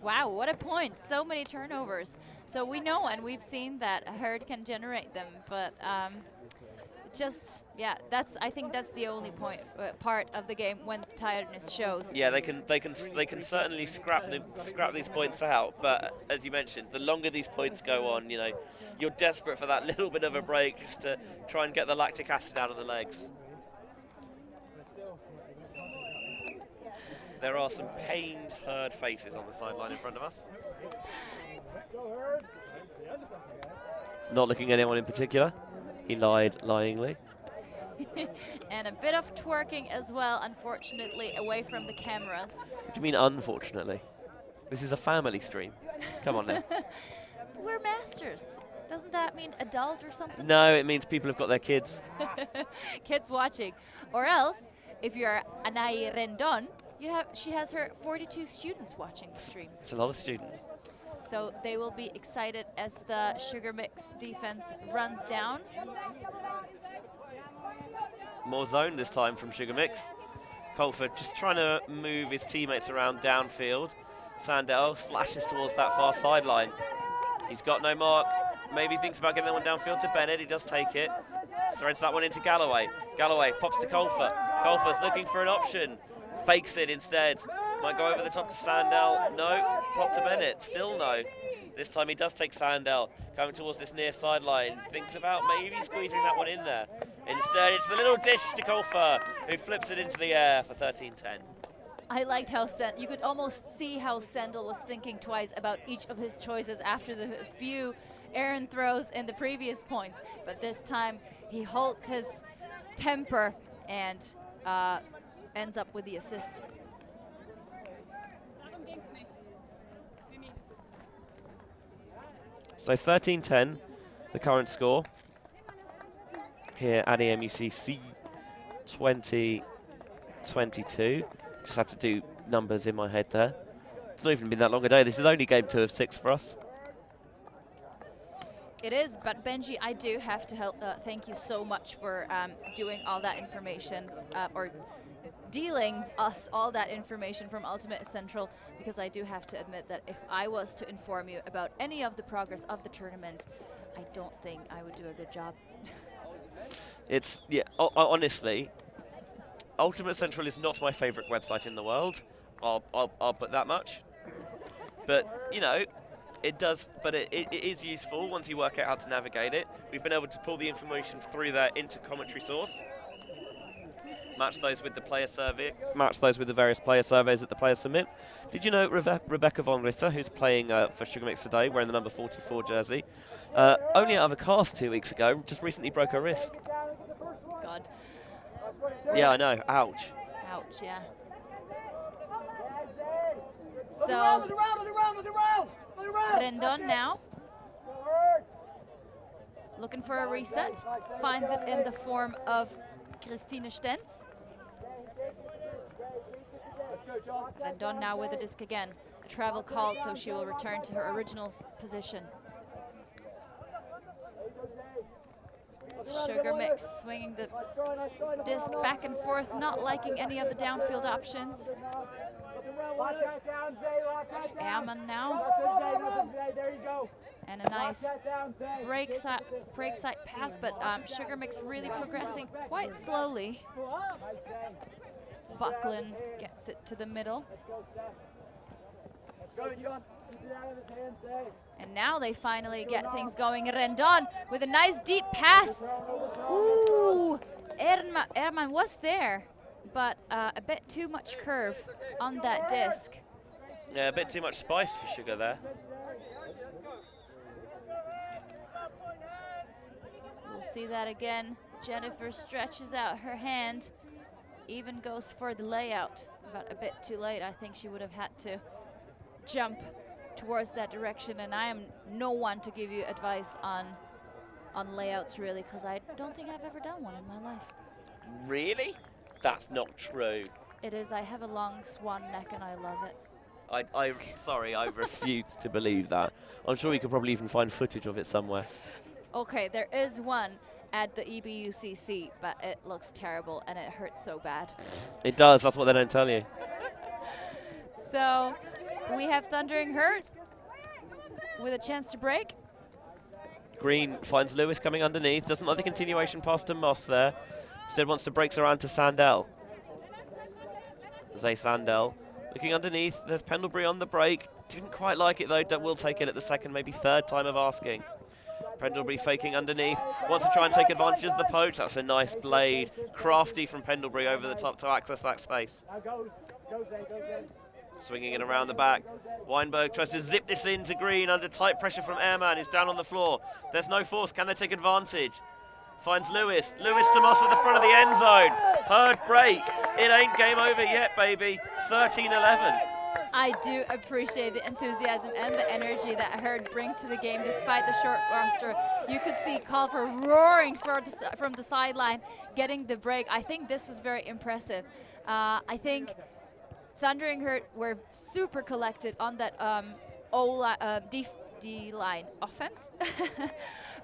Wow, what a point. So many turnovers. So we know and we've seen that Herd can generate them, but just, yeah, I think that's the only part of the game when tiredness shows. Yeah, they can certainly scrap these points out, but as you mentioned, the longer these points go on, you know, you're desperate for that little bit of a break just to try and get the lactic acid out of the legs. There are some pained Herd faces on the sideline in front of us. Not looking at anyone in particular. He lied lyingly. And a bit of twerking as well, unfortunately, away from the cameras. What do you mean, unfortunately? This is a family stream. Come on now. We're masters. Doesn't that mean adult or something? No, it means people have got their kids. Kids watching. Or else, if you're Anay Rendon, she has her 42 students watching the stream. It's a lot of students. So they will be excited as the Sugar Mix defense runs down. More zone this time from Sugar Mix. Colfer just trying to move his teammates around downfield. Sandel slashes towards that far sideline. He's got no mark. Maybe thinks about getting that one downfield to Bennett. He does take it. Threads that one into Galloway. Galloway pops to Colfer. Colfer's looking for an option. Fakes it instead. Might go over the top to Sandel. No. Pop to Bennett. Still no. This time he does take Sandel. Coming towards this near sideline. Thinks about maybe squeezing that one in there. Instead, it's the little dish to Colfer, who flips it into the air for 13-10. I liked how you could almost see how Sendel was thinking twice about each of his choices after the few errant throws in the previous points. But this time, he holds his temper and ends up with the assist. So 13-10, the current score here at EMUCC 2022. Just had to do numbers in my head there. It's not even been that long a day. This is only game 2 of 6 for us. It is, but Benji, I do have to thank you so much for doing all that information or dealing us all that information from Ultimate Central, because I do have to admit that if I was to inform you about any of the progress of the tournament, I don't think I would do a good job. It's, yeah, honestly, Ultimate Central is not my favorite website in the world. I'll put that much. But, you know, it does, but it is useful once you work out how to navigate it. We've been able to pull the information through there into commentary source. Match those with the player survey, match those with the various player surveys that the players submit. Did you know Rebecca von Ritter, who's playing for Sugar Mix today, wearing the number 44 jersey, only out of a cast 2 weeks ago, just recently broke her wrist. God. Yeah, I know. Ouch. Ouch, yeah. So, Rendon now, looking for a reset, finds it in the form of Christine Stenz. Rendon now with the disc again. A travel called, so she will return to her original position. Sugar Mix swinging the disc back and forth, not liking any of the downfield options. Ehrman now. And a nice break side pass, but Sugar Mix really progressing quite slowly. Buckland gets it to the middle. And now they finally get things going. Rendon with a nice deep pass. Ooh, Ehrman was there, but a bit too much curve on that disc. Yeah, a bit too much spice for Sugar there. We'll see that again. Jennifer stretches out her hand, even goes for the layout, but a bit too late. I think she would have had to jump towards that direction, and I am no one to give you advice on layouts, really, because I don't think I've ever done one in my life. Really? That's not true. It is. I have a long swan neck and I love it. Sorry, I refuse to believe that. I'm sure we could probably even find footage of it somewhere. Okay, there is one at the EBUCC, but it looks terrible and it hurts so bad. It does, that's what they don't tell you. So we have Thundering Herd with a chance to break. Green finds Lewis coming underneath, doesn't like the continuation pass to Moss there. Instead wants to break around to Sandell. Zay Sandell looking underneath, there's Pendlebury on the break. Didn't quite like it though, will take it at the second, maybe third time of asking. Pendlebury faking underneath, wants to try and take advantage of the poach. That's a nice blade, crafty from Pendlebury over the top to access that space. Swinging it around the back. Weinberg tries to zip this into Green under tight pressure from Ehrman. He's down on the floor. There's no force. Can they take advantage? Finds Lewis. Lewis to Moss at the front of the end zone. Herd break. It ain't game over yet, baby. 13-11. I do appreciate the enthusiasm and the energy that Herd bring to the game despite the short roster. You could see Colfer roaring from the sideline, getting the break. I think this was very impressive. I think Thundering Herd were super collected on that D-line offense.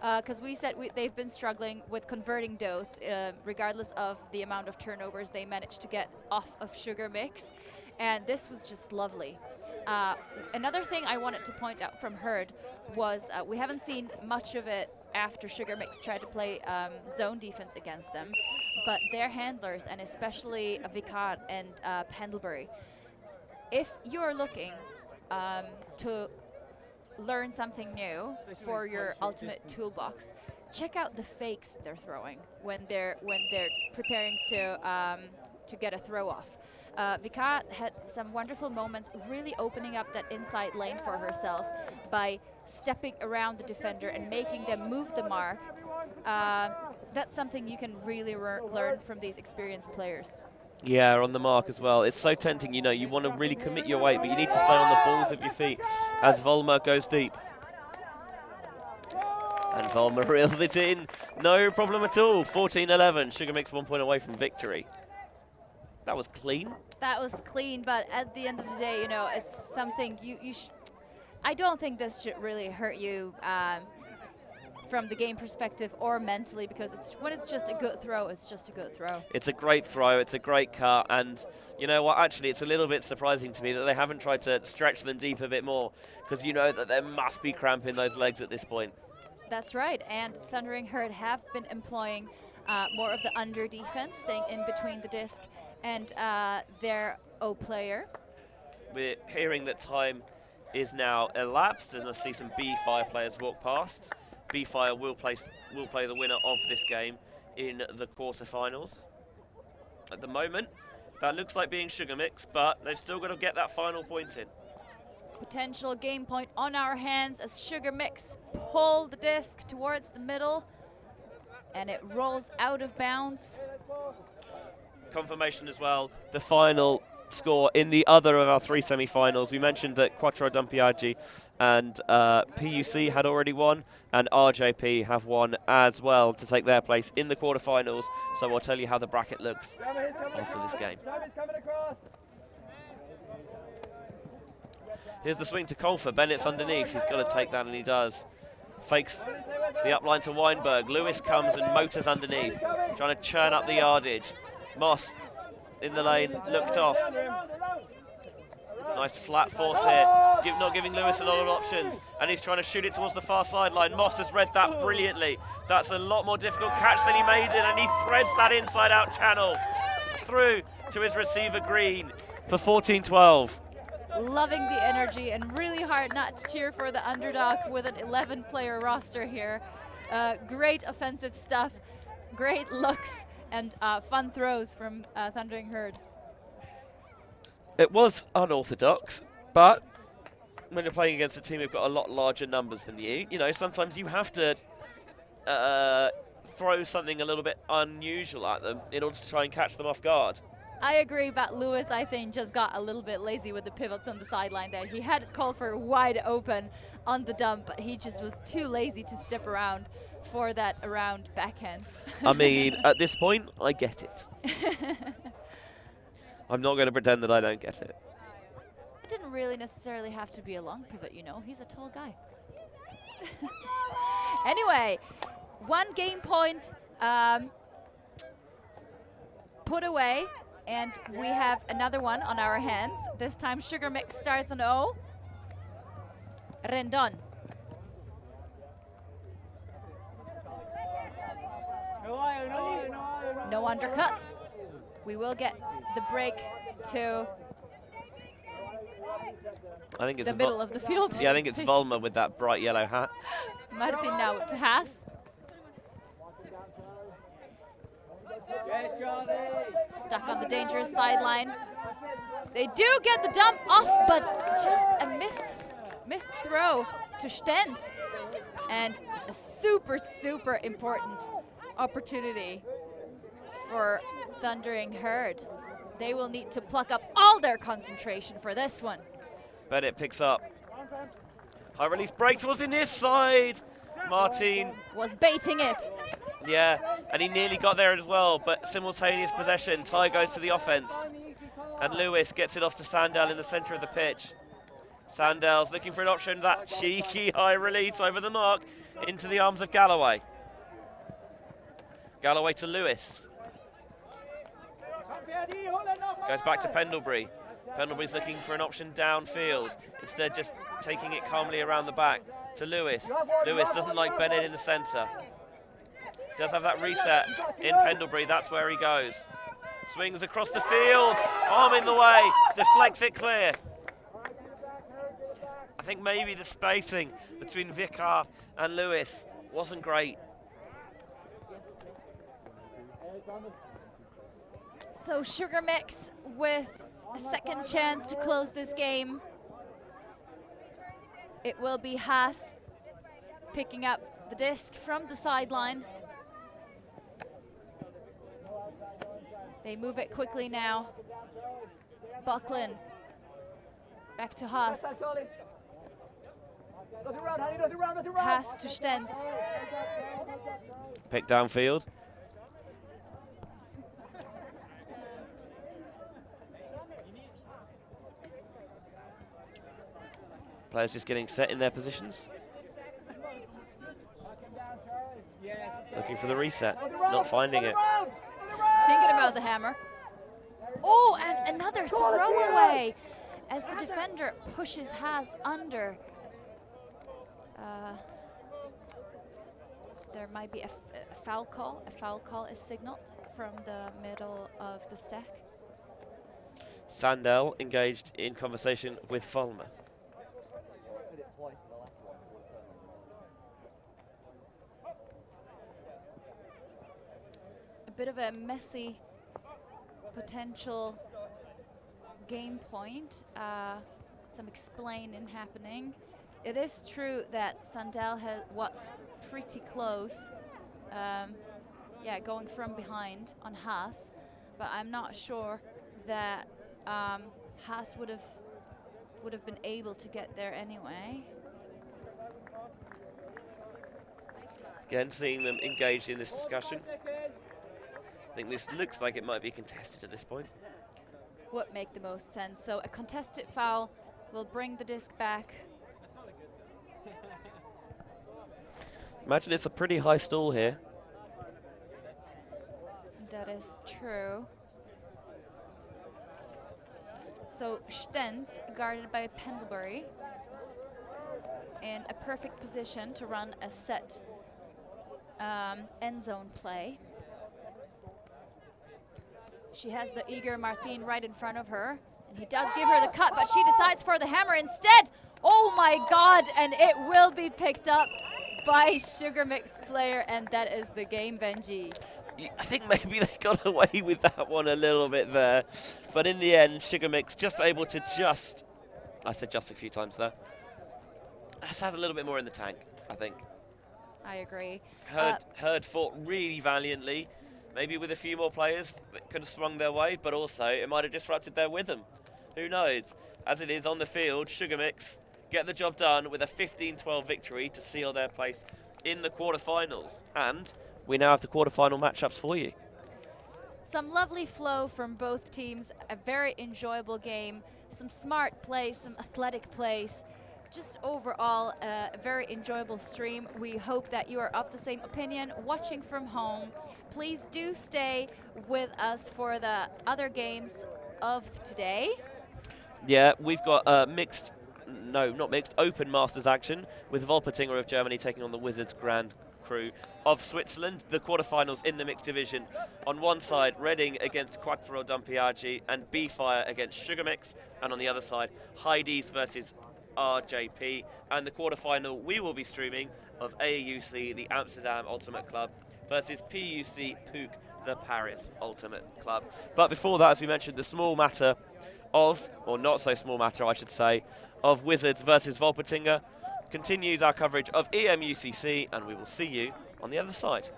Because we said they've been struggling with converting those, regardless of the amount of turnovers they managed to get off of Sugar Mix. And this was just lovely. Another thing I wanted to point out from Herd was we haven't seen much of it after Sugar Mix tried to play zone defense against them, but their handlers, and especially Vicar and Pendlebury, if you're looking to learn something new for your ultimate toolbox, check out the fakes they're throwing when they're preparing to get a throw off. Vika had some wonderful moments really opening up that inside lane for herself by stepping around the defender and making them move the mark. That's something you can really learn from these experienced players. Yeah, on the mark as well. It's so tempting, you know, you want to really commit your weight, but you need to stay on the balls of your feet as Volmer goes deep. And Volmer reels it in. No problem at all. 14-11. Sugar Mix 1 point away from victory. That was clean. That was clean, but at the end of the day, you know, it's something I don't think this should really hurt you from the game perspective or mentally, because when it's just a good throw, it's just a good throw. It's a great throw, it's a great cut, and you know what, actually it's a little bit surprising to me that they haven't tried to stretch them deep a bit more, because you know that there must be cramp in those legs at this point. That's right, and Thundering Herd have been employing more of the under defense, staying in between the disc and their O player. We're hearing that time is now elapsed, and I see some B-Fire players walk past. B-Fire will play the winner of this game in the quarterfinals. At the moment, that looks like being Sugar Mix, but they've still got to get that final point in. Potential game point on our hands as Sugar Mix pull the disc towards the middle, and it rolls out of bounds. Confirmation as well, the final score in the other of our 3 semi-finals. We mentioned that Quattro Dumpiaggi and PUC had already won, and RJP have won as well to take their place in the quarterfinals. So I'll tell you how the bracket looks after this game. Here's the swing to Colfer. Bennett's underneath. He's got to take that, and he does. Fakes the upline to Weinberg. Lewis comes and motors underneath, trying to churn up the yardage. Moss in the lane, looked off. Nice flat force here, not giving Lewis a lot of options, and he's trying to shoot it towards the far sideline. Moss has read that brilliantly. That's a lot more difficult catch than he made it, and he threads that inside-out channel through to his receiver Green for 14-12. Loving the energy, and really hard not to cheer for the underdog with an 11-player roster here. Great offensive stuff, great looks, and fun throws from Thundering Herd. It was unorthodox, but when you're playing against a team who've got a lot larger numbers than you, you know, sometimes you have to throw something a little bit unusual at them in order to try and catch them off guard. I agree, but Lewis, I think, just got a little bit lazy with the pivots on the sideline there. He had Colfer wide open on the dump, but he just was too lazy to step around for that around backhand. I mean, at this point, I get it. I'm not going to pretend that I don't get it. It didn't really necessarily have to be a long pivot, you know. He's a tall guy. Anyway, 1 game point put away, and we have another one on our hands. This time Sugar Mix starts on O. Rendon. No undercuts. We will get the break to the middle of the field. Yeah, I think it's Volmer with that bright yellow hat. Martin now to Haas. Stuck on the dangerous sideline. They do get the dump off, but just a missed throw to Stenz. And a super, super important opportunity for Thundering Herd. They will need to pluck up all their concentration for this one. Bennett picks up. High release break towards the near side. Martin was baiting it. Yeah, and he nearly got there as well, but simultaneous possession. Ty goes to the offense, and Lewis gets it off to Sandell in the center of the pitch. Sandell's looking for an option. That cheeky high release over the mark into the arms of Galloway. Galloway to Lewis. Goes back to Pendlebury. Pendlebury's looking for an option downfield. Instead, just taking it calmly around the back to Lewis. Lewis doesn't like Bennett in the centre. Does have that reset in Pendlebury. That's where he goes. Swings across the field. Arm in the way. Deflects it clear. I think maybe the spacing between Vicar and Lewis wasn't great. So Sugar Mix with a second chance to close this game. It will be Haas picking up the disc from the sideline. They move it quickly now. Buckland back to Haas. Haas to Stenz. Pick downfield. Players just getting set in their positions. Looking for the reset, not finding it. Thinking about the hammer. Oh, and another throwaway as the defender pushes Haas under. There might be a foul call. A foul call is signaled from the middle of the stack. Sandel engaged in conversation with Fulmer. A bit of a messy potential game point. Some explaining happening. It is true that Sandel was pretty close, going from behind on Haas, but I'm not sure that Haas would have been able to get there anyway. Again, seeing them engaged in this discussion. I think this looks like it might be contested at this point. Would make the most sense. So a contested foul will bring the disc back. Imagine it's a pretty high stall here. That is true. So Stenz, guarded by Pendlebury, in a perfect position to run a set end zone play. She has the eager Martine right in front of her, and he does give her the cut, but she decides for the hammer instead. Oh my God, and it will be picked up by Sugar Mix player, and that is the game, Benji. I think maybe they got away with that one a little bit there, but in the end, Sugar Mix just able to I said just a few times there, has had a little bit more in the tank, I think. I agree. Hurd fought really valiantly, maybe with a few more players that could have swung their way, but also it might have disrupted their rhythm. Who knows? As it is on the field, Sugar Mix get the job done with a 15-12 victory to seal their place in the quarterfinals. And we now have the quarterfinal matchups for you. Some lovely flow from both teams, a very enjoyable game, some smart plays, some athletic plays. Just overall, a very enjoyable stream. We hope that you are of the same opinion, watching from home. Please do stay with us for the other games of today. Yeah, we've got open Masters action with Wolpertinger of Germany taking on the Wizards Grand Cru of Switzerland. The quarterfinals in the mixed division. On one side, Reading against Quattro Dampiaggi and B-Fire against Sugar Mix. And on the other side, Heidi's versus RJP. And the quarterfinal we will be streaming of AEUC, the Amsterdam Ultimate Club, versus PUC PUC, the Paris Ultimate Club. But before that, as we mentioned, the small matter of, or not so small matter I should say, of Wizards versus Wolpertinger continues our coverage of EMUCC, and we will see you on the other side.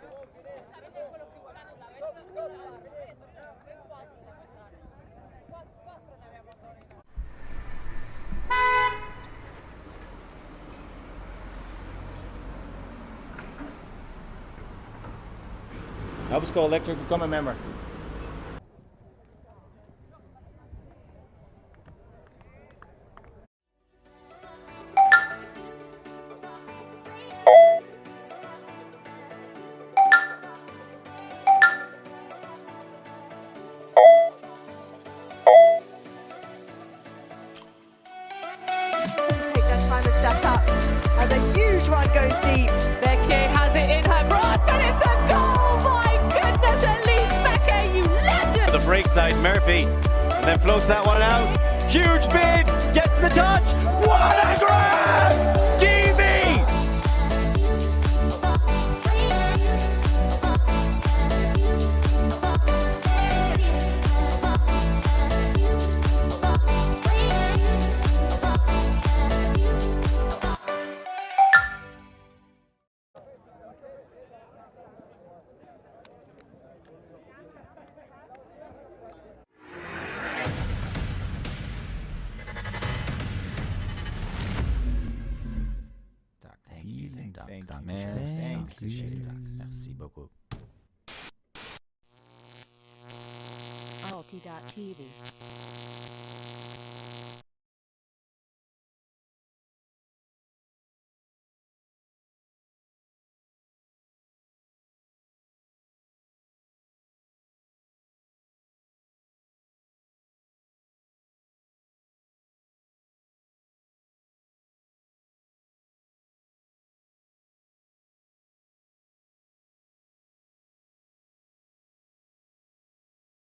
Help us go electric, become a member. Side Murphy, and then floats that one out. Huge bid, gets the touch. What a grab! DV! Merci beaucoup. ULTI.TV